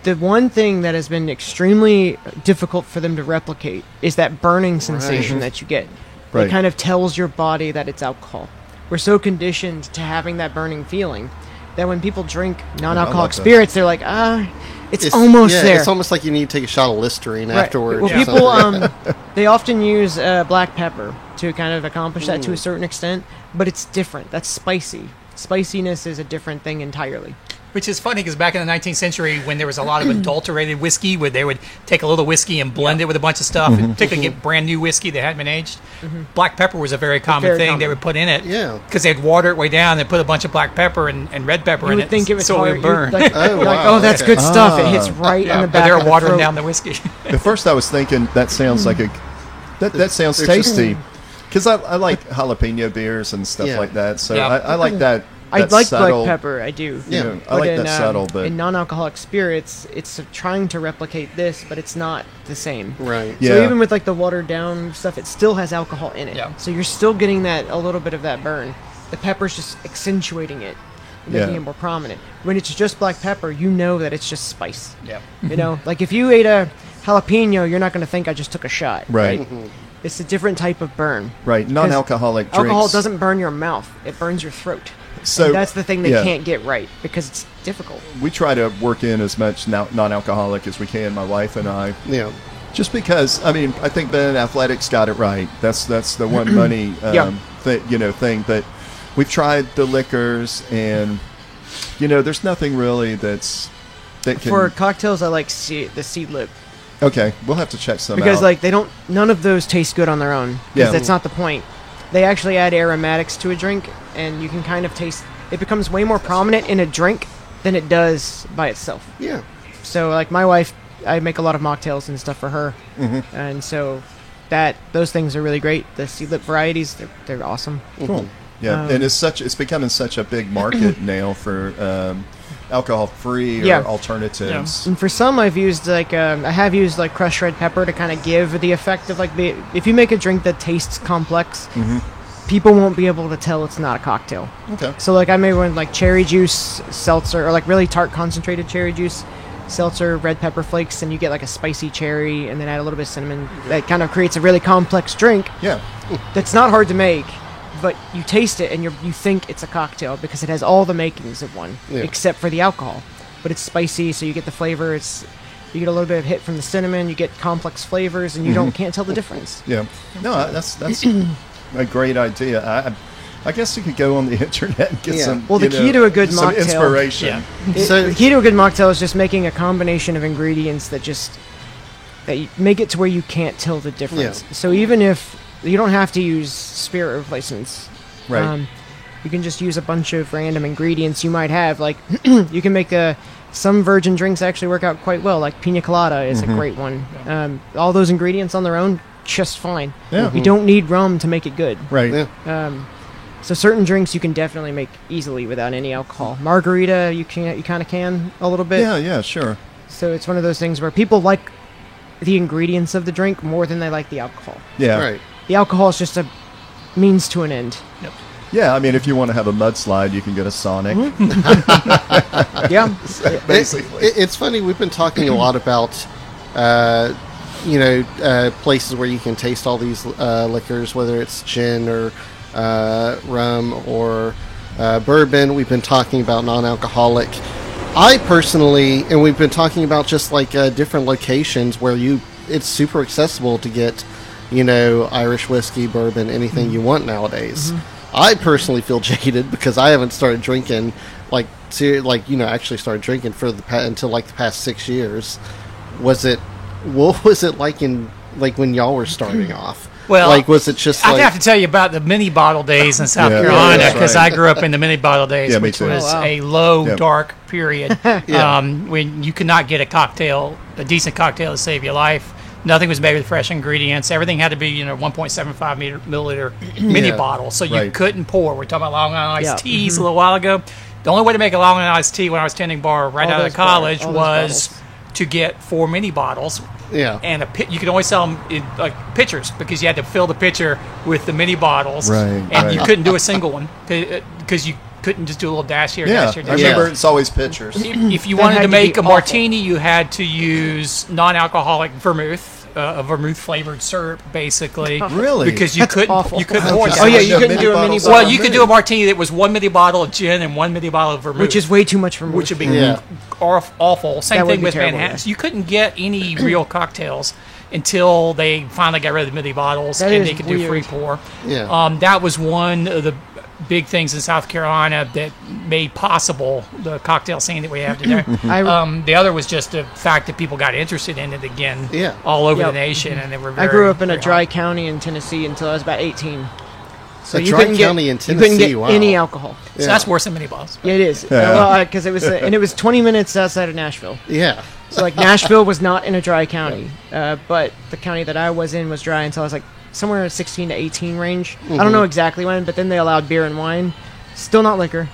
the one thing that has been extremely difficult for them to replicate is that burning sensation that you get. Right. It kind of tells your body that it's alcohol. We're so conditioned to having that burning feeling that when people drink non-alcoholic like that. spirits, they're like, it's almost there. It's almost like you need to take a shot of Listerine Right. afterwards. Well, or people, something. they often use black pepper to kind of accomplish that to a certain extent, but it's different. That's spicy. Spiciness is a different thing entirely. Which is funny because back in the 19th century, when there was a lot of adulterated whiskey, where they would take a little whiskey and blend it with a bunch of stuff, and particularly get brand new whiskey that hadn't been aged, black pepper was a very common Very thing common. they would put in it. Yeah. Because they'd water it way down and put a bunch of black pepper and red pepper You in would it. think it was so hard. it would burn. You're like, wow, oh, that's okay. good stuff. It hits right in the but back they're of the watering throat. down the whiskey. At first, I was thinking that sounds like that sounds tasty, because I like jalapeno beers and stuff Yeah. like that. So Yeah. I like that. I that like subtle, black pepper. I do. Yeah. You know, I like that subtle, but in non-alcoholic spirits, it's trying to replicate this, but it's not the same. Right. Yeah. So even with like the watered down stuff, it still has alcohol in it. Yeah. So you're still getting that a little bit of that burn. The pepper's just accentuating it, making Yeah. it more prominent. When it's just black pepper, you know that it's just spice. Yeah. You know, like if you ate a jalapeno, you're not going to think I just took a shot. Right. It's a different type of burn. right, non-alcoholic drinks. Alcohol doesn't burn your mouth; it burns your throat. So And that's the thing they yeah. can't get right because it's difficult. We try to work in as much non-alcoholic as we can, my wife and I. Yeah. Just because, I mean, I think Ben Athletics got it right. That's the one money Yeah. thing. But we've tried the liquors, and there's nothing really that can. For cocktails, I like the seed lip Okay, we'll have to check some because out. like none of those taste good on their own. Yeah. Because that's not the point. They actually add aromatics to a drink, and you can kind of taste. It becomes way more prominent in a drink than it does by itself. Yeah. So like my wife, I make a lot of mocktails and stuff for her, and so those things are really great. The seed lip varieties, they're awesome. Cool. Yeah, and it's becoming such a big market now for alcohol-free or Yeah. alternatives. And for some, I have used like crushed red pepper to kind of give the effect of like if you make a drink that tastes complex, people won't be able to tell it's not a cocktail. Okay. So like I made one like cherry juice seltzer or like really tart concentrated cherry juice seltzer, red pepper flakes, and you get like a spicy cherry and then add a little bit of cinnamon. That kind of creates a really complex drink Yeah. that's not hard to make, but you taste it and you think it's a cocktail because it has all the makings of one Yeah. except for the alcohol. But it's spicy, so you get the flavor. You get a little bit of hit from the cinnamon. You get complex flavors, and you can't tell the difference. Yeah. No, that's a great idea. I guess you could go on the internet and get Yeah. some. Well, the key to a good some mocktail- inspiration. So- The key to a good mocktail is just making a combination of ingredients that you make it to where you can't tell the difference. Yeah. So even if you don't have to use spirit replacements, Right. you can just use a bunch of random ingredients you might have. Like you can make some virgin drinks actually work out quite well. Like pina colada is a great one. All those ingredients on their own, just fine. Yeah. You don't need rum to make it good. Right. Yeah. So certain drinks you can definitely make easily without any alcohol. Margarita, you kind of can a little bit. Yeah. Yeah. Sure. So it's one of those things where people like the ingredients of the drink more than they like the alcohol. Yeah. Right. The alcohol is just a means to an end. Yeah. I mean, if you want to have a mudslide, you can get a Sonic. Yeah. Basically. It's funny. We've been talking a lot about, places where you can taste all these liquors, whether it's gin or rum or bourbon. We've been talking about non-alcoholic. I personally, and we've been talking about just like different locations where it's super accessible to get, Irish whiskey, bourbon, anything you want nowadays. I personally feel jaded because I haven't started drinking actually started drinking until like the past 6 years. What was it like when y'all were starting off? Well, like was it just I'd like have to tell you about the mini bottle days in South Yeah, Carolina that's because right. I grew up in the mini bottle days, Yeah, me which too. was Oh, wow. a low, Yep. dark period Yeah. when you could not get a decent cocktail to save your life. Nothing was made with fresh ingredients. Everything had to be, 1.75 milliliter mini Yeah. bottle, so you Right. couldn't pour. We're talking about Long Island Yeah. iced teas a little while ago. The only way to make a Long Island iced tea when I was tending bar right All out those of college all those was bottles. to get 4 mini bottles. yeah And you could only sell them in like pitchers because you had to fill the pitcher with the mini bottles, Right, and right. you couldn't do a single one because you couldn't just do a little dash here, Yeah. dash here, I dash here. remember it's always pictures. If you That wanted had to to make be a awful. martini, you had to use non-alcoholic vermouth, a vermouth flavored syrup, basically. Really? Because you That's couldn't awful. you couldn't Wow, pour just that. Oh, yeah, like you couldn't do a mini bottles bottle. of Well, you could do a martini that was 1 mini bottle of gin and 1 mini bottle of vermouth, which is way too much for me. which would be Yeah. awful. Same That would thing be with terrible, Manhattans. yeah. You couldn't get any real cocktails until they finally got rid of the mini bottles That and is they could do free weird. pour. Yeah. That was one of the big things in South Carolina that made possible the cocktail scene that we have today. The other was just the fact that people got interested in it again, Yeah. all over Yep. the nation, and they were. I grew up in a very dry hot. county in Tennessee until I was about 18. So A you dry couldn't county get, in you couldn't Tennessee, get wow. any alcohol. So that's worse than mini bottles. Yeah, it is. Yeah. Well, because it was, and it was 20 minutes outside of Nashville. Yeah. So like Nashville was not in a dry county, but the county that I was in was dry until I was like somewhere in the 16 to 18 range. I don't know exactly when, but then they allowed beer and wine, still not liquor.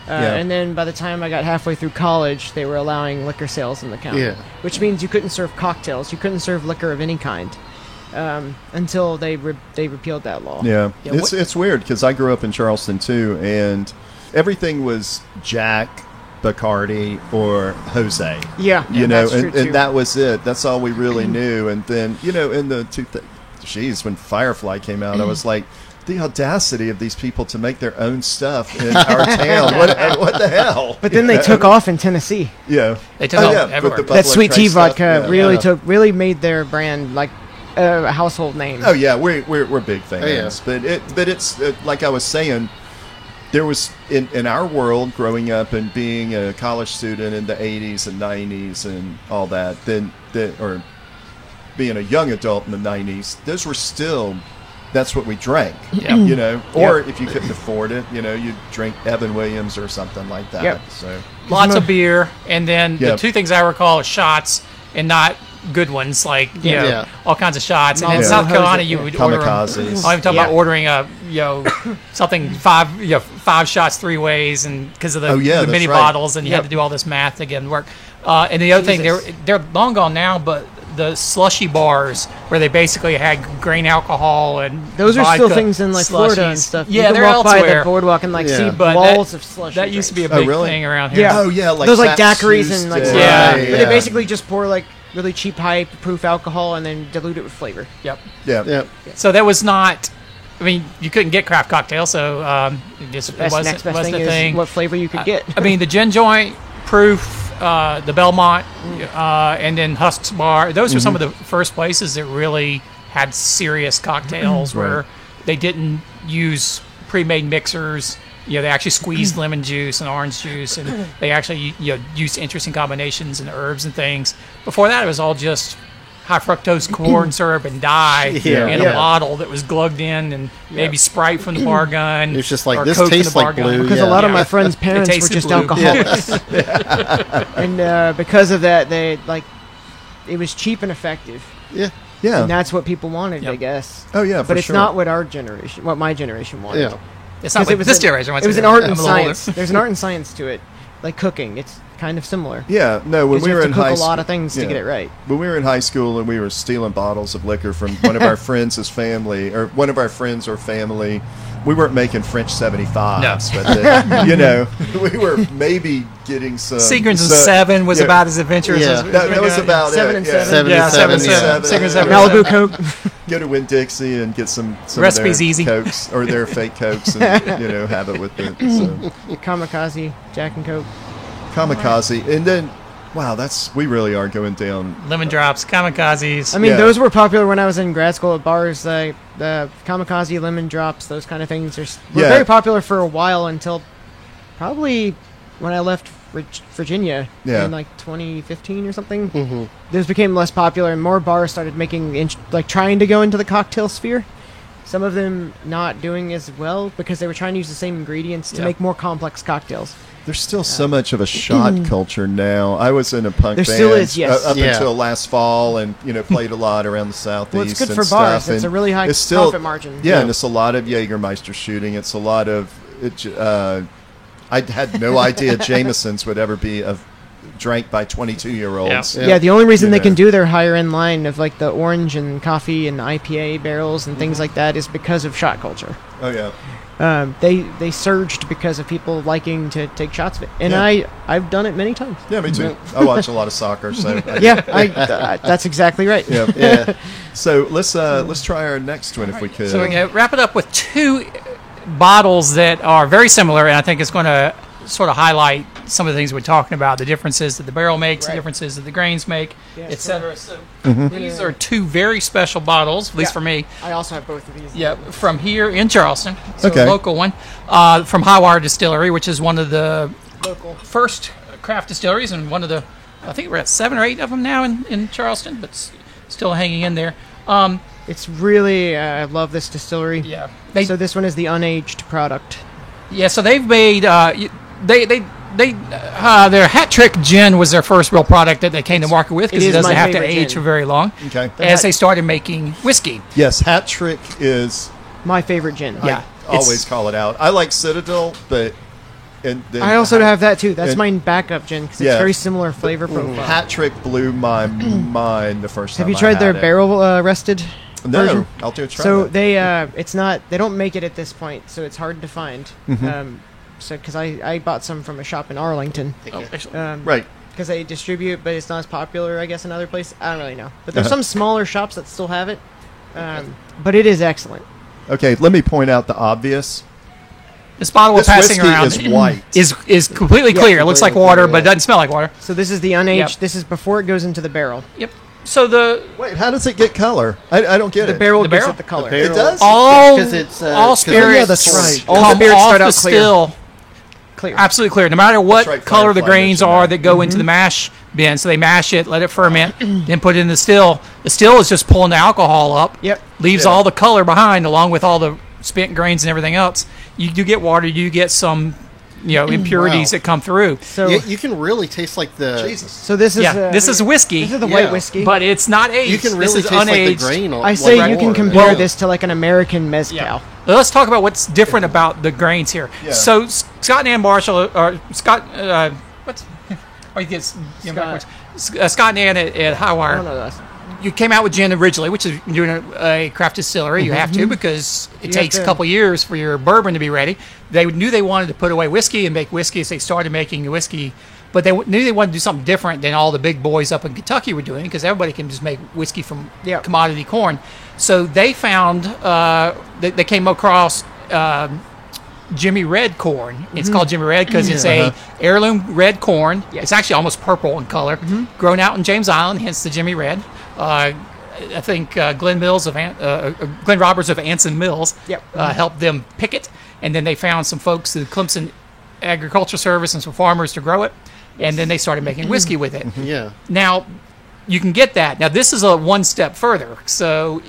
Yeah. And then by the time I got halfway through college, they were allowing liquor sales in the county, Yeah. which means you couldn't serve cocktails, you couldn't serve liquor of any kind until they repealed that law. Yeah, Yeah, it's weird because I grew up in Charleston too, and everything was Jack, Bacardi, or Jose. Yeah, You know, that's true, too. and that was it. That's all we really knew. And then, you know, in the when Firefly came out, I was like, the audacity of these people to make their own stuff in our town. What the hell? But then they took off in Tennessee. Yeah, They took off but everywhere. the That Buffalo sweet tea Trace stuff, vodka yeah. really made their brand like a household name. Oh yeah, we're big fans, Oh, yeah. but it's like I was saying, there was in our world growing up and being a college student in the 80s and 90s and all that, or being a young adult in the 90s, those were still. That's what we drank, Yeah. you know. Or Yep. if you couldn't afford it, you know, you'd drink Evan Williams or something like that. Yep. So Lots of beer, and then Yeah. the two things I recall is shots, and not good ones, like you know, Yeah. all kinds of shots. And in Yeah. South Carolina, Yeah. you would order 'em- Kamikazes. I'm talking Yeah. about ordering something five shots 3 ways, and because of the, Oh, yeah, the that's mini right. bottles, and you Yep. had to do all this math to get them to work. And the other thing, Jesus. they're long gone now, but the slushy bars where they basically had grain alcohol and Those are still vodka things in like Florida and slushies. stuff. Yeah, you can they're walk by elsewhere. the boardwalk and like Yeah. see But walls of slush. that used to be a Oh, big really? thing around here. Yeah. oh yeah, like those like Fat daiquiris Tuesday. and like Yeah. but they basically just pour like really cheap high proof alcohol and then dilute it with flavor. Yep. yeah. Yeah. So that was not. I mean, you couldn't get craft cocktails, so it just Best, wasn't, next best wasn't thing a is thing. what flavor you could get. I mean, the gin joint, proof, the Belmont, and then Husk's Bar. Those were some of the first places that really had serious cocktails where they didn't use pre-made mixers. You know, they actually squeezed lemon juice and orange juice, and they actually used interesting combinations and herbs and things. Before that, it was all just high fructose corn syrup and dye Yeah. in Yeah. a bottle that was glugged in, and maybe Sprite from the bar gun. It's just like, or this Coke from tastes the bar like gun. blue. Because Yeah. a lot of my Yeah. friends' parents were tasted just blue. alcoholics, and because of that, they like it was cheap and effective, Yeah. Yeah. and that's what people wanted, Yep. I guess. Oh yeah, for But it's sure. not what my generation wanted. Yeah. It's not 'Cause what it was this an- generation wants It was to an do. art I'm and a little older. science. There's an art and science to it, like cooking. It's kind of similar. Yeah, no. When 'Cause we you were have in to cook high a lot school, of things to get it right. When we were in high school and we were stealing bottles of liquor from one of our friends' family, or one of our friends or family, we weren't making French 75s, No. but you know, we were maybe getting some. Seagrams and so- 7 was yeah. about as adventurous Yeah. as That was about 7 it. and yeah. 7. 7 Yeah, and 7 7. and 7. Yeah. 6 and 7. Malibu Coke. Go to Winn Dixie and get some Recipe's of their easy. Cokes or their fake Cokes, and you know, have it with it. So. Kamikaze, Jack and Coke. Kamikaze, and then wow, we really are going down. Lemon drops, kamikazes. I mean, Yeah. those were popular when I was in grad school at bars. Like the Kamikaze, lemon drops, those kind of things were Yeah. very popular for a while until probably when I left Virginia Yeah. in like 2015 or something. Mm-hmm. Those became less popular, and more bars started making trying to go into the cocktail sphere. Some of them not doing as well because they were trying to use the same ingredients to Yeah. make more complex cocktails. There's still so much of a shot culture now. I was in a punk There band still is, yes. up Yeah. until last fall, and you know, played a lot around the southeast. Well, it's good and for stuff, bars. It's and a really high it's still, profit margin. Yeah, Yeah. and it's a lot of Jägermeister shooting. It's a lot of. I had no idea Jameson's would ever be drank by 22-year-olds. Yeah, the only reason they Yeah. can do their higher end line of like the orange and coffee and IPA barrels and things like that is because of shot culture. Oh yeah. They surged because of people liking to take shots of it, and Yeah. I've done it many times. Yeah, me too. I watch a lot of soccer, so Yeah, that's exactly right. yeah. Yeah. So let's try our next one if we could. So we're going to wrap it up with two bottles that are very similar, and I think it's going to sort of highlight some of the things we're talking about, the differences that the barrel makes, Right. the differences that the grains make, Yeah, etc. So Mm-hmm. these are two very special bottles, at least Yeah. for me. I also have both of these. Yeah, from here in Charleston, so Okay. a local one, from Highwire Distillery, which is one of the Local. first craft distilleries, and one of the, I think we're at 7 or 8 of them now in Charleston, but still hanging in there. It's really I love this distillery. Yeah, So this one is the unaged product. yeah. So they've made their Hat Trick Gin was their first real product that they came to market with because It it is doesn't my have to favorite age gin. for very long. Okay. As they started making whiskey, Yes, Hat Trick is. My favorite gin. Yeah. I always call it out. I like Citadel, but and then I also have that too. That's and- my backup gin because it's Yeah. very similar flavor profile. Hat Trick blew my mind the first time. Have you I tried had their it. barrel rested No, version? I'll do a try. So that. they don't make it at this point, so it's hard to find. Mm-hmm. So because I bought some from a shop in Arlington, oh, actually, right. because they distribute, but it's not as popular, I guess, in other places. I don't really know, but there's Uh-huh. some smaller shops that still have it. But it is excellent. Okay, let me point out the obvious. this bottle we're This passing whiskey around is white. is completely Yeah, clear. It looks like completely water, clear, but it yeah. doesn't smell like water. So this is the unaged. Yep. This is before it goes into the barrel. Yep. So the Wait, how does it get color? I don't get The it. barrel The gives barrel? it the color. The It does. all 'Cause it's, all 'cause- spirits, yeah, that's right. All come spirits off start the out clear. still. Clear. Absolutely clear. No matter what That's right, color the Firefly grains mentioned are that. that go into the mash bin, so they mash it, let it ferment, then put it in the still. The still is just pulling the alcohol up. Yep. Leaves Yeah. all the color behind, along with all the spent grains and everything else. You do get water. You get some, impurities Wow. that come through. So You can really taste like the. Jesus. so this is This is whiskey. This is the Yeah. white whiskey. but it's not aged. You can this really is taste like the unaged. grain. I say like you can water. compare Well- this to like an American mezcal. Yeah. Let's talk about what's different about the grains here. Yeah. So Scott and Ann Marshall, or Scott, what's? Oh, you get Scott. backwards. Scott and Ann at I Highwire. don't know this. You came out with gin originally, which is doing a craft distillery. You have to because it You takes have a to- couple years for your bourbon to be ready. They knew they wanted to put away whiskey and make whiskey, so they started making whiskey. But they knew they wanted to do something different than all the big boys up in Kentucky were doing because everybody can just make whiskey from Yeah. commodity corn. So they found they came across Jimmy Red corn. It's called Jimmy Red because it's a heirloom red corn. It's actually almost purple in color, grown out in James Island, hence the Jimmy Red. I think Glenn Roberts of Anson Mills Yep. helped them pick it, and then they found some folks at the Clemson Agriculture Service and some farmers to grow it, and then they started making whiskey with it. Yeah. Now, you can get that. Now, this is a one step further. So,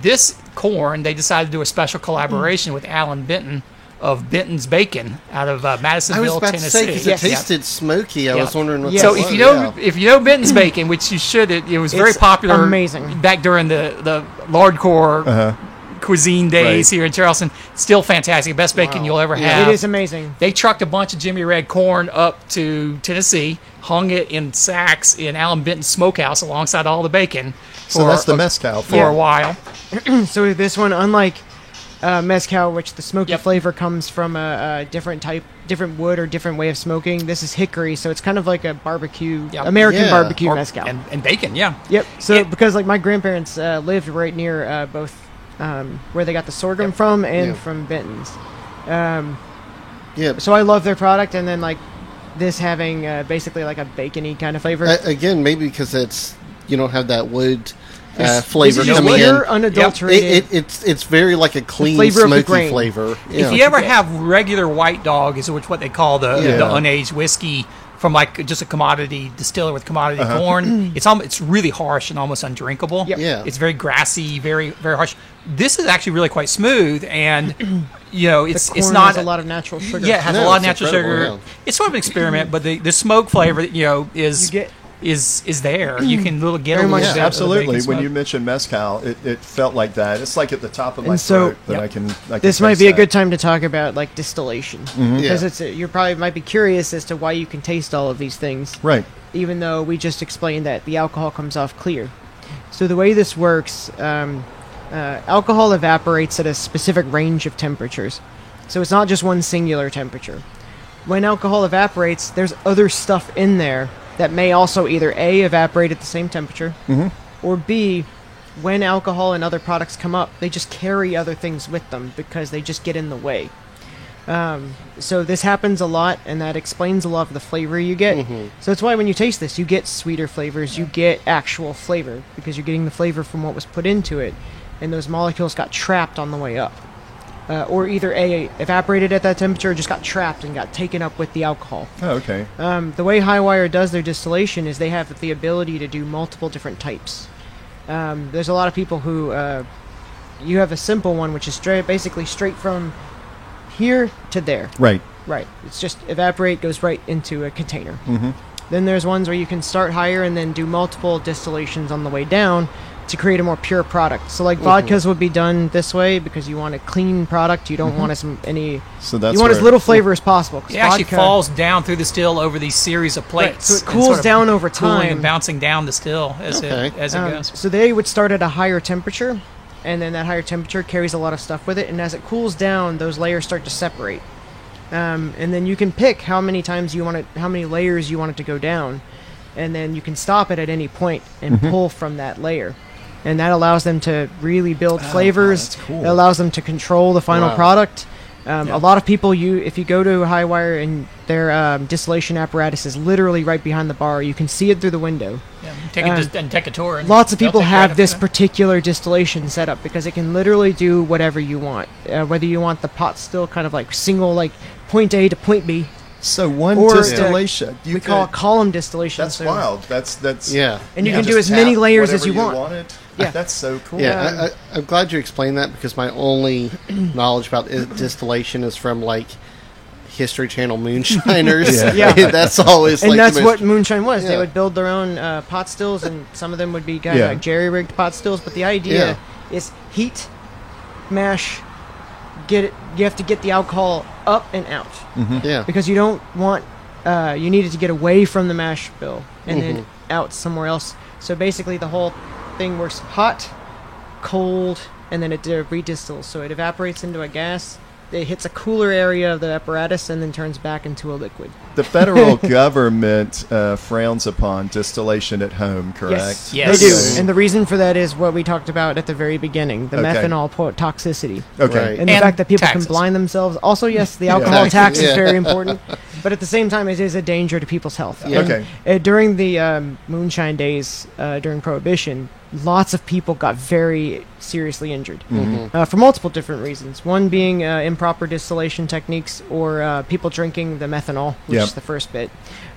this corn, they decided to do a special collaboration with Alan Benton of Benton's Bacon out of I Madisonville, was about Tennessee. to say because Yes. it tasted smoky. I Yeah. was wondering what Yes. that So was. if you know Benton's Bacon, which you should, it was very It's popular amazing. back during the Lardcore cuisine days Right. here in Charleston. Still fantastic, best bacon you'll ever have. It is amazing. They trucked a bunch of Jimmy Red corn up to Tennessee, hung it in sacks in Alan Benton's smokehouse alongside all the bacon. So that's the mezcal for a while. So this one, unlike mezcal, which the smoky Yep. flavor comes from a different wood or different way of smoking, this is hickory, so it's kind of like a barbecue, Yep. American Yeah. barbecue Or- mezcal. and bacon, yeah. Yep. So It- because like my grandparents lived right near both where they got the sorghum from and Yeah. from Benton's. Yeah. So I love their product, and then like this having basically like a bacony kind of flavor. Again, maybe because you don't have that wood This- flavor this is coming pure in. unadulterated. It's very like a clean flavor of the smoky grain. flavor. If you ever have regular white dog, is which what they call the Yeah. unaged whiskey from like just a commodity distiller with commodity corn, it's really harsh and almost undrinkable. Yep. Yeah. It's very grassy, very very harsh. This is actually really quite smooth, and it's corn not has a lot of natural sugar. Yeah, it has No, a lot of it's natural sugar. incredible, yeah. It's sort of an experiment, but the smoke flavor, is You get is there. You can little get Very a much little so. bit Absolutely. of the bacon When you smoke. mentioned mezcal, it felt like that. It's like at the top of my And so- throat, but Yep. I can This might taste be a that. good time to talk about like distillation because Yeah. it's you probably might be curious as to why you can taste all of these things, Right. even though we just explained that the alcohol comes off clear. So the way this works, alcohol evaporates at a specific range of temperatures, so it's not just one singular temperature. When alcohol evaporates, there's other stuff in there that may also either A, evaporate at the same temperature, or B, when alcohol and other products come up, they just carry other things with them because they just get in the way. So this happens a lot, and that explains a lot of the flavor you get. So that's why when you taste this, you get sweeter flavors, you get actual flavor, because you're getting the flavor from what was put into it, and those molecules got trapped on the way up. Or either A, evaporated at that temperature, or just got trapped and got taken up with the alcohol. Oh, okay. The way Highwire does their distillation is they have the ability to do multiple different types. There's a lot of people who you have a simple one, which is basically straight from here to there. Right. Right. It's just evaporate, goes right into a container. Then there's ones where you can start higher and then do multiple distillations on the way down to create a more pure product. So like vodkas would be done this way because you want a clean product. You don't want any. So that's you want as where- little flavor as possible. 'cause It actually vodka- falls down through the still over these series of plates. so it and cools sort of down over cooling time. and bouncing down the still as Okay. it goes. So they would start at a higher temperature, and then that higher temperature carries a lot of stuff with it. And as it cools down, those layers start to separate. And then you can pick how many times you want it, how many layers you want it to go down, and then you can stop it at any point and pull from that layer. And that allows them to really build flavors. that's cool. It allows them to control the final Wow. product. A lot of people, if you go to Highwire and their distillation apparatus is literally right behind the bar, you can see it through the window. Yeah, take a tour. And Lots of they'll people take have credit this for that. particular distillation setup because it can literally do whatever you want. Whether you want the pot still kind of like single, like point A to point B, So one Or distillation. You we call it could- column distillation. That's so- wild. That's Yeah. And you yeah, can do just as many tap layers as you whatever want. it. Yeah. That's so cool. Yeah, I'm glad you explained that because my only knowledge about distillation is from like History Channel moonshiners. Yeah. Yeah. That's always And like that's the what most, moonshine was. They Yeah. would build their own pot stills, and some of them would be kind of Yeah. like jerry-rigged pot stills. But the idea is heat, mash, get it. You have to get the alcohol up and out yeah. because you don't want. You need it to get away from the mash bill and then out somewhere else. So basically, the whole thing works hot, cold, and then it redistills. So it evaporates into a gas. It hits a cooler area of the apparatus and then turns back into a liquid. The federal government frowns upon distillation at home, correct? Yes. They do. Okay. And the reason for that is what we talked about at the very beginning, the Okay. methanol toxicity. Okay. Right. And the And fact that people taxes. can blind themselves. Also, yes, the alcohol Taxes, tax is yeah. very important. But at the same time, it is a danger to people's health. Yeah. And, Okay. during the moonshine days, during Prohibition, lots of people got very seriously injured for multiple different reasons. One being improper distillation techniques or people drinking the methanol, which Yep. is the first bit.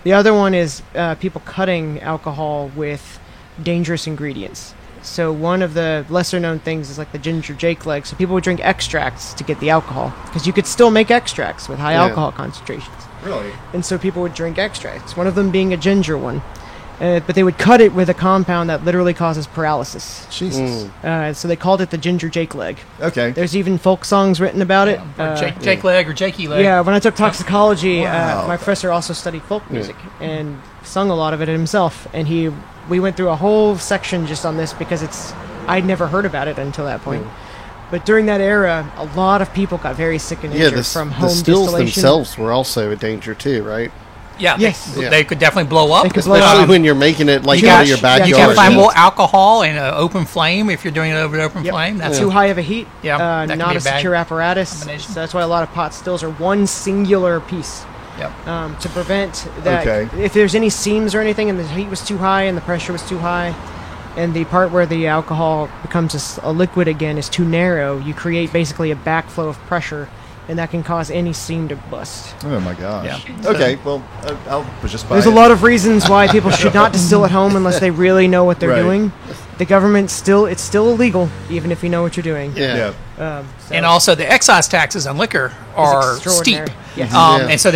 The other one is people cutting alcohol with dangerous ingredients. So one of the lesser known things is like the ginger Jake leg. So people would drink extracts to get the alcohol because you could still make extracts with high Yeah. alcohol concentrations. Really? And so people would drink extracts, one of them being a ginger one. But they would cut it with a compound that literally causes paralysis. Jesus. So they called it the ginger Jake leg. Okay. There's even folk songs written about it. Or Jake leg or Jakey leg. Yeah, when I took toxicology, Wow. my professor also studied folk music and sung a lot of it himself. And we went through a whole section just on this because I'd never heard about it until that point. But during that era, a lot of people got very sick and Yeah, injured the from home stills distillation. themselves were also a danger too, right? Yeah, Yes. they could definitely blow up. They could blow up. Especially when you're making it like You out got- of your yeah, backyard. You can find Heat. more alcohol in an open flame if you're doing it over an open Yep. flame. That's Too high of a heat. Yeah, that can not be a a bad secure apparatus. combination. So that's why a lot of pot stills are one singular piece. Yep. To prevent that Okay. if there's any seams or anything and the heat was too high and the pressure was too high and the part where the alcohol becomes a liquid again is too narrow, you create basically a backflow of pressure and that can cause any seam to bust. Oh my gosh. Yeah. Okay. Well, I'll just buy There's it. a lot of reasons why people should not distill at home unless they really know what they're Right. doing. The government it's still illegal even if you know what you're doing. Yeah. Yeah. So- And also the excise taxes on liquor are steep. extraordinary. Yes. Yeah. And so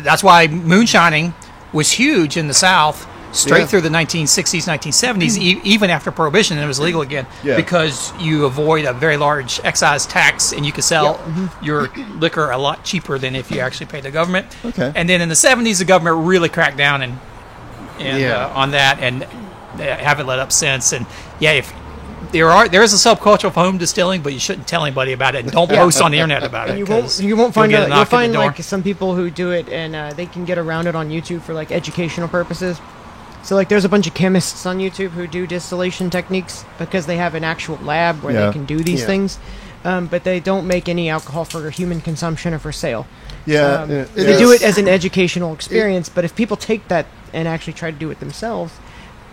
that's why moonshining was huge in the South straight Yeah. through the 1960s, 1970s, even after Prohibition, and it was legal again, Yeah. because you avoid a very large excise tax and you can sell your liquor a lot cheaper than if you actually pay the government. Okay. And then in the 70s, the government really cracked down Yeah. on that, and they haven't let up since. And yeah, if there is a subculture of home distilling, but you shouldn't tell anybody about it, and don't post on the internet about it. And you 'cause won't find you'll get a you'll knock at the find door. like some people who do it and they can get around it on YouTube for like educational purposes. So like there's a bunch of chemists on YouTube who do distillation techniques because they have an actual lab where Yeah. they can do these Yeah. things, but they don't make any alcohol for human consumption or for sale. Yeah, They do it as an educational experience, but if people take that and actually try to do it themselves,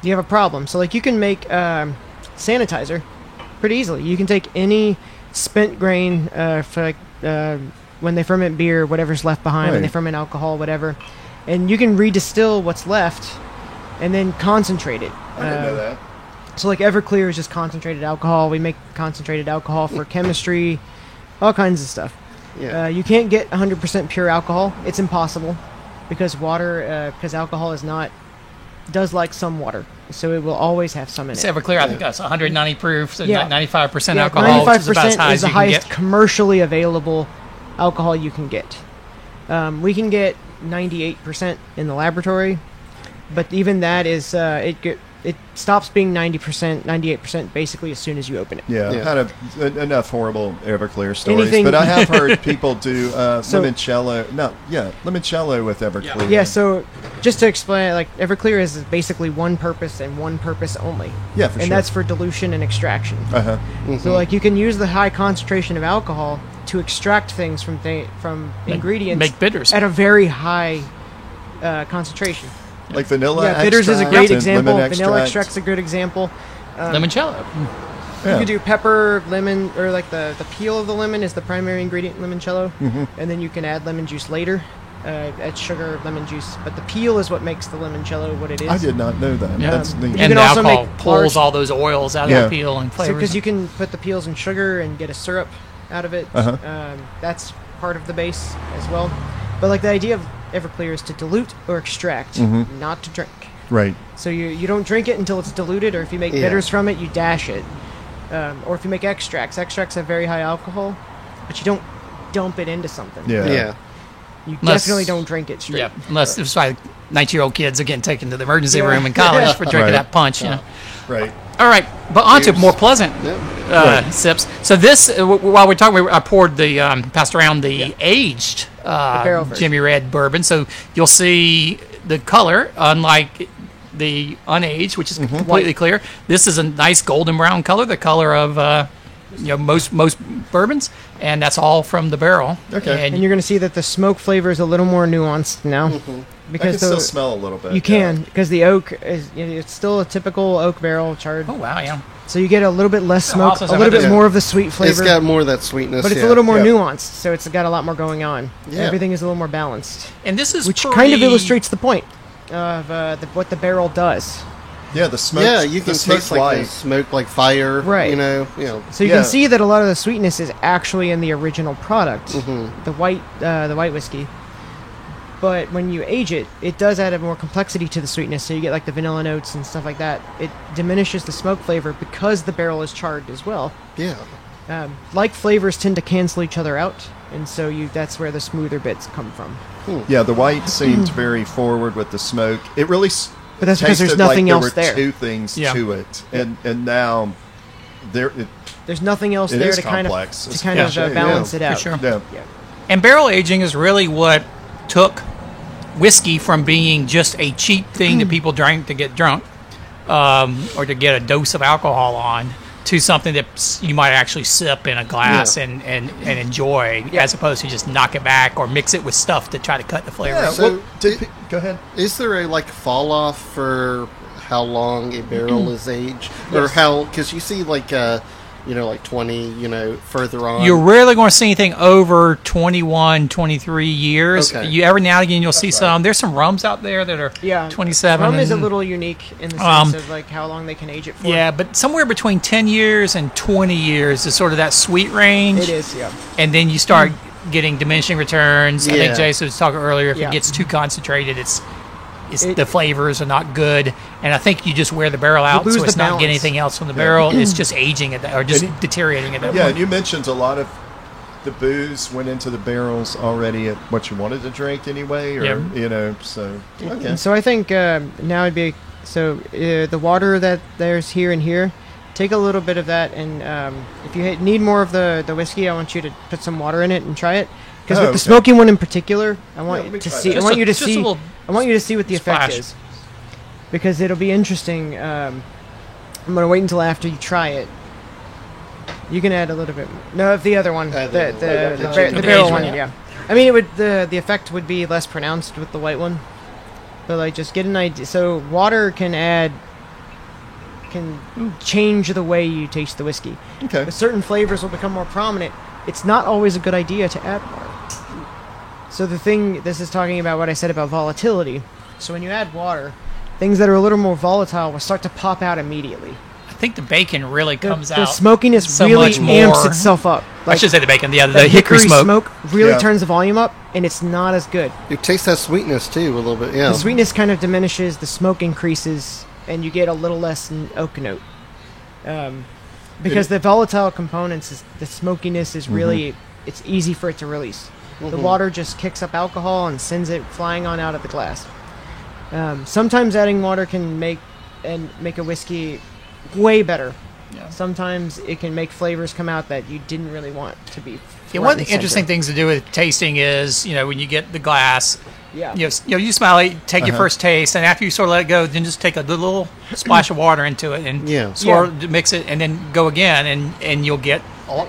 you have a problem. So like you can make sanitizer pretty easily. You can take any spent grain for like when they ferment beer, whatever's left behind, when they Right. ferment alcohol, whatever, and you can redistill what's left and then concentrate it. I didn't know that. So like Everclear is just concentrated alcohol. We make concentrated alcohol for chemistry, all kinds of stuff. Yeah. You can't get 100% pure alcohol. It's impossible because because alcohol does like some water. So it will always have some in It's it. Everclear, I think that's 190 proof, so Yeah. 95% Yeah, alcohol, which is about as high is as the you can highest get. commercially available alcohol you can get. We can get 98% in the laboratory, but even that is it stops being 90%, 98% basically as soon as you open it. Yeah, Yeah. had enough horrible Everclear stories, Anything- but I have heard people do So- limoncello. Limoncello with Everclear. Yeah, so just to explain, like Everclear is basically one purpose and one purpose only. Yeah, for and sure. that's for dilution and extraction. Uh-huh. So like you can use the high concentration of alcohol to extract things from ingredients make bitters. at a very high concentration. Like vanilla Yeah, bitters is a extract great and example. lemon Vanilla extract. extract's a good example. Limoncello. Yeah. You could do pepper, lemon, or like the peel of the lemon is the primary ingredient in limoncello, Mm-hmm. and then you can add lemon juice later, add sugar, lemon juice. But the peel is what makes the limoncello what it is. I did not know that. Yeah. That's neat. You And can the also alcohol make pulls large- all those oils out Yeah. of the peel and So flavors. because you can put the peels in sugar and get a syrup out of it, Uh-huh. that's part of the base as well. But like the idea of Everclear is to dilute or extract, Mm-hmm. not to drink. Right. So you don't drink it until it's diluted, or if you make Yeah. bitters from it, you dash it. Or if you make extracts have very high alcohol, but you don't dump it into something. Yeah. Yeah. You Unless- definitely don't drink it straight. yeah, unless it's why 19-year-old kids are getting taken to the emergency Yeah. room in college for drinking Right. that punch. You know? Right. All right, but on to Cheers. more pleasant Yep. Right. sips. So this, while we're talking, I poured passed around the aged barrel version. Jimmy Red bourbon. So you'll see the color, unlike the unaged, which is completely clear. This is a nice golden brown color, the color of most bourbons, and that's all from the barrel. Okay. And you're going to see that the smoke flavor is a little more nuanced now. I can Because still smell a little bit. you can, because the oak is it's still a typical oak barrel charred. Oh wow, yeah. So you get a little bit less smoke, also a some little of bit the- more of the sweet It's flavor. got more of that sweetness. but it's yeah. a little more Yeah. nuanced, so it's got a lot more going on. Yeah. Everything is a little more balanced, And this is which pretty, kind of illustrates the point of what the barrel does. Yeah, the smoke. Yeah, you can the smoke taste like light. the smoke like fire. Right. You know. So you Yeah. can see that a lot of the sweetness is actually in the original product, Mm-hmm. the white whiskey. But when you age it, it does add a more complexity to the sweetness. So you get like the vanilla notes and stuff like that. It diminishes the smoke flavor because the barrel is charred as well. Yeah. Like flavors tend to cancel each other out, and so that's where the smoother bits come from. Yeah, the white seemed very forward with the smoke. It really But that's because there's tasted nothing like else there there. were two things Yeah. to it, and now there. There's nothing else It there is to kind of complex. It's kind of yeah, balance yeah, it out. for sure. Yeah. Yeah. And barrel aging is really what took whiskey from being just a cheap thing that people drank to get drunk, or to get a dose of alcohol on, to something that you might actually sip in a glass Yeah. and enjoy, as opposed to just knock it back or mix it with stuff to try to cut the flavor. Yeah. So, well, go ahead. Is there a fall off for how long a barrel is aged, or how? Because you see like 20, further on. You're rarely going to see anything over 21, 23 years. Okay. You every now and again you'll see some. There's some rums out there that are Yeah, 27. Rum is a and- little unique in the Um, sense of like how long they can age it for. Yeah, but somewhere between 10 years and 20 years is sort of that sweet range. it is. Yeah, And then you start getting diminishing returns. I think Yeah. Jason was talking earlier, if Yeah. it gets too concentrated, it's the flavors are not good, and I think you just wear the barrel out, lose so it's the not balance. getting anything else from the barrel. It's just aging or just deteriorating at that Yeah, point. and you mentioned a lot of the booze went into the barrels already at what you wanted to drink anyway, or Yeah. So okay. And so I think now it'd be the water that there's here and here. Take a little bit of that, and if you need more of the whiskey, I want you to put some water in it and try it. Because with the smoking one in particular, I want let me to try see. that. I want you to Just a see. little I want you to see what the effect splash. is. Because it'll be interesting. I'm gonna wait until after you try it. You can add a little bit. No, the other one, the the barrel aged one, one. yeah. I mean, it would the effect would be less pronounced with the white one. But like, just get an idea. So water can change the way you taste the whiskey. Okay. Certain flavors will become more prominent. It's not always a good idea to add water. So this is talking about what I said about volatility. So when you add water, things that are a little more volatile will start to pop out immediately. I think the bacon really comes The out. smokiness so really much amps more. itself up. I should say the bacon. Yeah, the that hickory smoke. really Yeah. turns the volume up, and it's not as good. You taste that sweetness too a little bit. Yeah. The sweetness kind of diminishes, the smoke increases, and you get a little less oak note. Because the volatile components, the smokiness is really, it's easy for it to release. The water just kicks up alcohol and sends it flying on out of the glass. Sometimes adding water can make a whiskey way better. Yeah. Sometimes it can make flavors come out that you didn't really want to be. Yeah, one of the interesting things to do with tasting is, when you get the glass, Yeah. you smell it, take your first taste, and after you sort of let it go, then just take a little splash of water into it and sort of mix it, and then go again, and you'll get all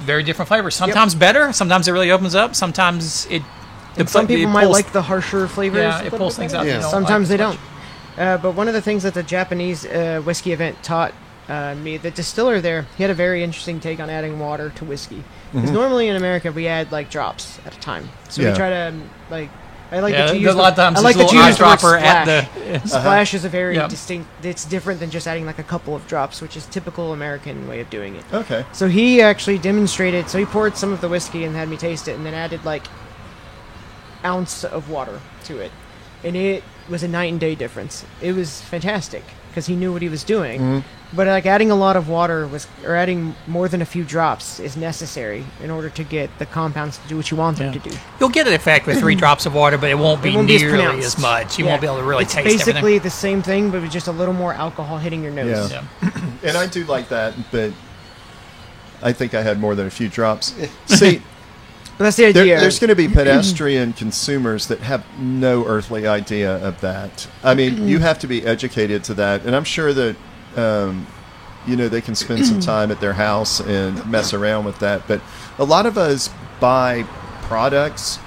very different flavors. Sometimes better, sometimes it really opens up, sometimes it. Some people might like the harsher flavors. Yeah, a it little pulls bit things better. out. Yeah. You don't Sometimes like they as don't. But one of the things that the Japanese whiskey event taught me, the distiller there, he had a very interesting take on adding water to whiskey. Because normally in America we add like drops at a time. So we try to like. I like that you use a lot of times I like there's that a you little use the word eyedropper at splash. the. Splash is a very Yep. distinct. It's different than just adding like a couple of drops, which is typical American way of doing it. Okay. So he actually demonstrated. So he poured some of the whiskey and had me taste it, and then added like ounce of water to it, and it was a night and day difference. It was fantastic because he knew what he was doing. But like adding a lot of water or adding more than a few drops is necessary in order to get the compounds to do what you want them to do. You'll get an effect with 3 drops of water, but it won't be won't be as nearly pronounced. as much. You Yeah. won't be able to really It's taste basically everything. the same thing, but with just a little more alcohol hitting your nose. Yeah. Yeah. And I do like that, but I think I had more than a few drops. See, But that's the idea. there's going to be pedestrian consumers that have no earthly idea of that. I mean, you have to be educated to that, and I'm sure that they can spend some time at their house and mess around with that. But a lot of us buy products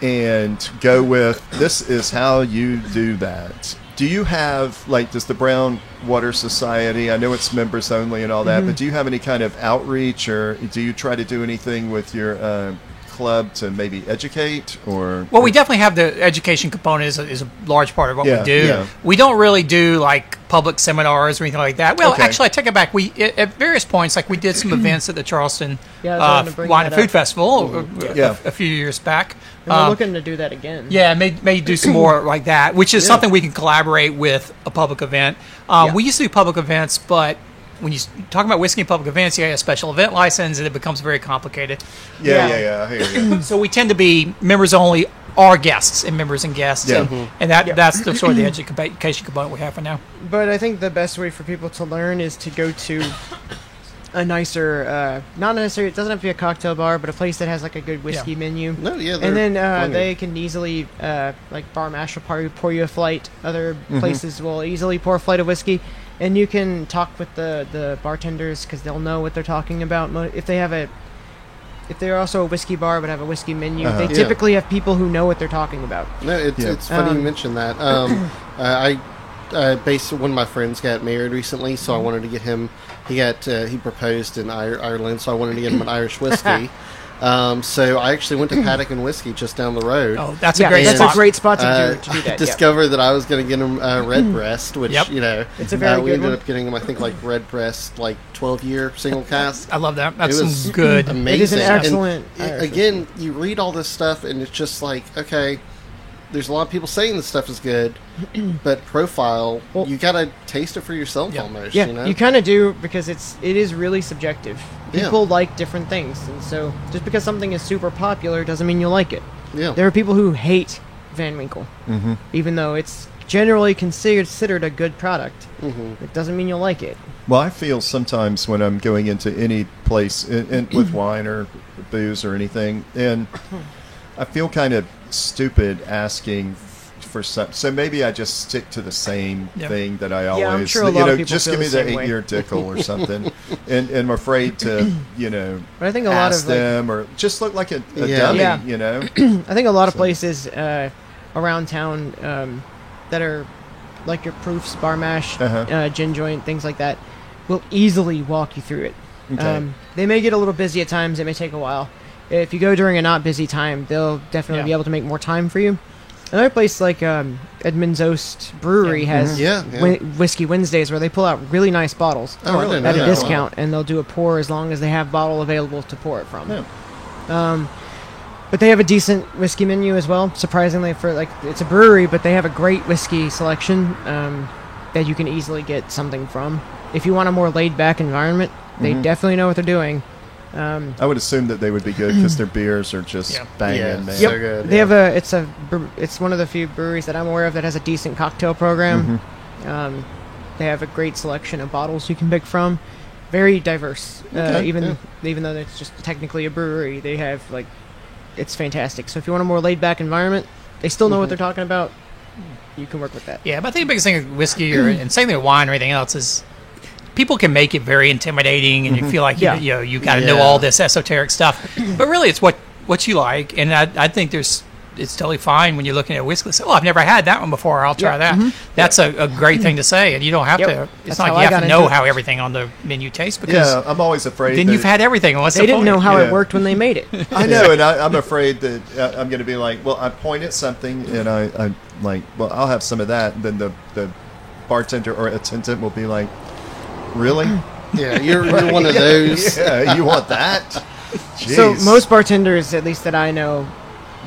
and go with, this is how you do that. Do you have, does the Brown Water Society, I know it's members only and all that, but do you have any kind of outreach, or do you try to do anything with your club to maybe educate? Or Well, we definitely have the education component is a large part of what Yeah, we do. yeah. We don't really do public seminars or anything like that. Well, Okay. actually, I take it back. We at various points, we did some events at the Charleston Yeah, I was going to bring Wine and that Food up. Festival Yeah. a few years back. And we're looking to do that again. Yeah, may do some more like that, which is something we can collaborate with a public event. We used to do public events, but when you talk about whiskey in public events, you have a special event license, and it becomes very complicated. Yeah, Yeah. I hear you. So we tend to be members only, or guests, and members and guests, Yeah. and that's the sort of the education component we have for now. But I think the best way for people to learn is to go to a nicer, not necessarily, it doesn't have to be a cocktail bar, but a place that has a good whiskey menu. No, yeah. And then plenty. they can easily, Bar Mash will pour you a flight. Other places will easily pour a flight of whiskey. And you can talk with the bartenders because they'll know what they're talking about. If they're also a whiskey bar but have a whiskey menu, they Yeah. typically have people who know what they're talking about. No, it's funny you mention that. I one of my friends got married recently, so I wanted to get him. He proposed in Ireland, so I wanted to get him an Irish whiskey. So I actually went to Paddock and Whiskey just down the road. Oh, that's a great that's spot. a great spot to do I that. Yeah. discovered that I was going to get him Redbreast, which Yep. It's a very we good ended one. up getting him. I think Redbreast 12-year single cask. I love that. That's It was some good. Amazing. It is an And excellent again, you read all this stuff, and it's just okay. there's a lot of people saying this stuff is good, but profile, you gotta taste it for yourself almost. Yeah, you know? you kind of do, because it is really subjective. Yeah. People like different things, and so just because something is super popular doesn't mean you'll like it. Yeah. There are people who hate Van Winkle, even though it's generally considered a good product. It doesn't mean you'll like it. Well, I feel sometimes when I'm going into any place with wine or booze or anything, and I feel kind of stupid asking for some. So maybe I just stick to the same thing that I always. Yeah, I'm sure a lot of people just feel give me the the same way. 8-year Dickel or something, and I'm afraid to, But I think a lot ask of them or just look like a Yeah. dummy, Yeah. I think a lot of places around town that are like your Proofs, Bar Mash, Gin Joint, things like that, will easily walk you through it. Okay. They may get a little busy at times. It may take a while. If you go during a not busy time, they'll definitely be able to make more time for you. Another place like Edmund's Oast Brewery has Whiskey Wednesdays, where they pull out really nice bottles Oh, I didn't know at a that. discount, and they'll do a pour as long as they have bottle available to pour it from. Yeah. But they have a decent whiskey menu as well. Surprisingly, for it's a brewery, but they have a great whiskey selection that you can easily get something from. If you want a more laid back environment, they definitely know what they're doing. I would assume that they would be good because their beers are just banging, Yeah. man. So good. They have it's one of the few breweries that I'm aware of that has a decent cocktail program. They have a great selection of bottles you can pick from. Very diverse. Even though it's just technically a brewery, they have it's fantastic. So if you want a more laid back environment, they still know what they're talking about. You can work with that. Yeah, but I think the biggest thing with whiskey and same thing with wine or anything else is people can make it very intimidating, and you feel like you got to know all this esoteric stuff. But really, it's what you like, and I think it's totally fine when you're looking at a whiskey. Say, I've never had that one before. I'll try that. That's a great thing to say, and you don't have to. It's That's not how like you I have to got know into it. how everything on the menu tastes, because Yeah, I'm always afraid. then that you've had everything. And what's They the didn't point? know how Yeah. it worked when they made it. I know, and I'm afraid that I'm going to be like, well, I point at something, and I'm like, well, I'll have some of that. And then the bartender or attendant will be like, really? Yeah, you're one of those. Yeah, you want that? Jeez. So most bartenders, at least that I know,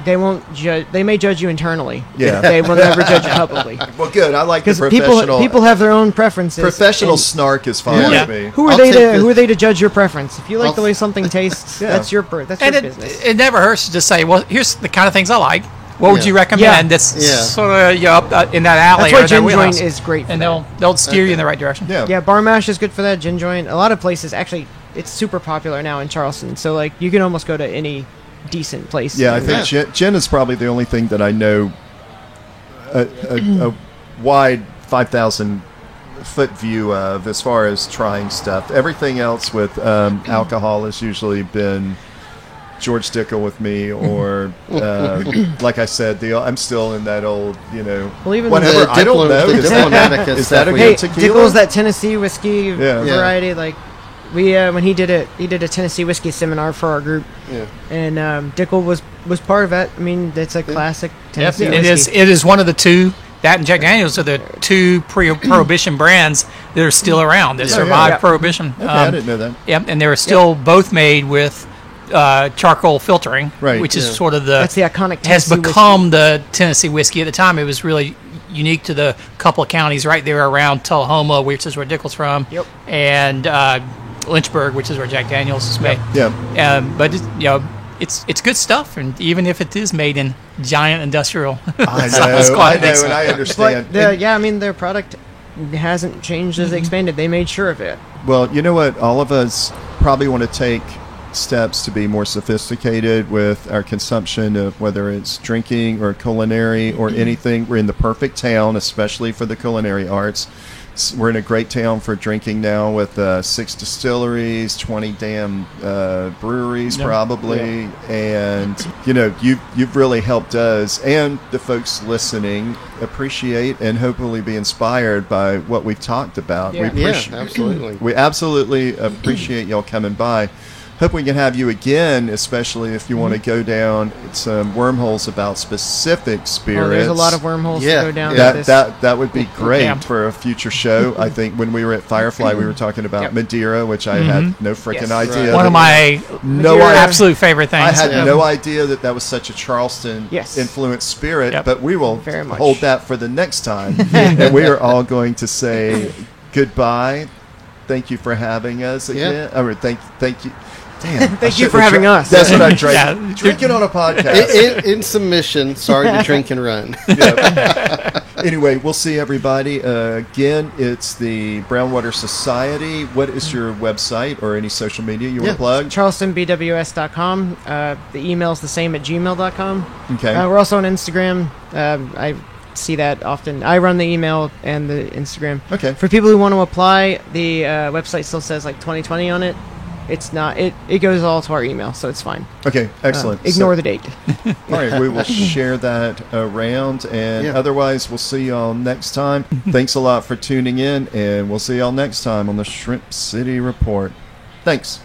they won't judge. They may judge you internally. Yeah. They will never judge you publicly. Well, good. I like the Because professional. people have their own preferences. professional and snark is fine Yeah. with me. Who are I'll they take to the- who are they to judge your preference? If you like I'll- the way something tastes, Yeah. that's your And business. it never hurts to just say, well, here's the kind of things I like. What would Yeah. you recommend? Yeah. That's Yeah. sort of up in that alley. That's why or that Gin wheelhouse. Joint is great for and that. they'll steer you in the right direction. Yeah. Yeah, Bar Mash is good for that. Gin Joint. A lot of places, actually, it's super popular now in Charleston. So you can almost go to any decent place. Yeah, I and- think gin is probably the only thing that I know a wide 5,000 foot view of as far as trying stuff. Everything else with alcohol has usually been George Dickel with me, or like I said, I'm still in that old, Well, even whatever. the I don't know. the Is Diplomatic is that a stuff good Hey, tequila? Dickel's that Tennessee whiskey Yeah. variety. We when he did a Tennessee whiskey seminar for our group, Yeah. and Dickel was part of that. I mean, it's a classic Yep, Tennessee it whiskey. is one of the two. That and Jack Daniels are the two Prohibition brands that are still around that survived Yeah. Prohibition. Okay, I didn't know that. Yep, and they're still both made with charcoal filtering, Right, which is yeah. sort of That's the iconic has Tennessee become the Tennessee whiskey. At the time, it was really unique to the couple of counties right there around Tullahoma, which is where Dickel's from, Yep. and Lynchburg, which is where Jack Daniels is made. Yeah. But it's good stuff, and even if it is made in giant industrial, I size know, quantities. and I understand. But I mean, their product hasn't changed as they expanded. They made sure of it. Well, you know what? All of us probably want to take steps to be more sophisticated with our consumption of whether it's drinking or culinary or anything. We're in the perfect town, especially for the culinary arts. We're in a great town for drinking now with 6 distilleries, 20 damn breweries probably. And, you've really helped us and the folks listening appreciate and hopefully be inspired by what we've talked about. Yeah. We Yeah, appreciate absolutely. we absolutely appreciate y'all coming by. hope we can have you again, especially if you want to go down some wormholes about specific spirits. Oh, there's a lot of wormholes Yeah. to go down. That with this. that would be great Yeah. for a future show. I think when we were at Firefly, we were talking about Yep. Madeira, which I had no freaking Yes. idea. Right. One of my no Madeira. idea. absolute favorite things. I had Yeah. no idea that was such a Charleston Yes. influenced spirit, Yep. but we will Very much. hold that for the next time. And we are all going to say goodbye. Thank you for having us again. Or thank you. Damn. Thank you for having us. That's what I drank. Yeah. Drinking on a podcast. In submission, sorry to drink and run. Anyway, we'll see everybody. Again, it's the Brownwater Society. What is your website or any social media you want Yeah. to plug? CharlestonBWS.com. The email's the same at gmail.com. Okay. We're also on Instagram. I see that often. I run the email and the Instagram. Okay. For people who want to apply, the website still says like 2020 on it. It's not. It goes all to our email, so it's fine. Okay, excellent. Ignore So- the date. All right, we will share that around, and Yeah. otherwise, we'll see y'all next time. Thanks a lot for tuning in, and we'll see y'all next time on the Shrimp City Report. Thanks.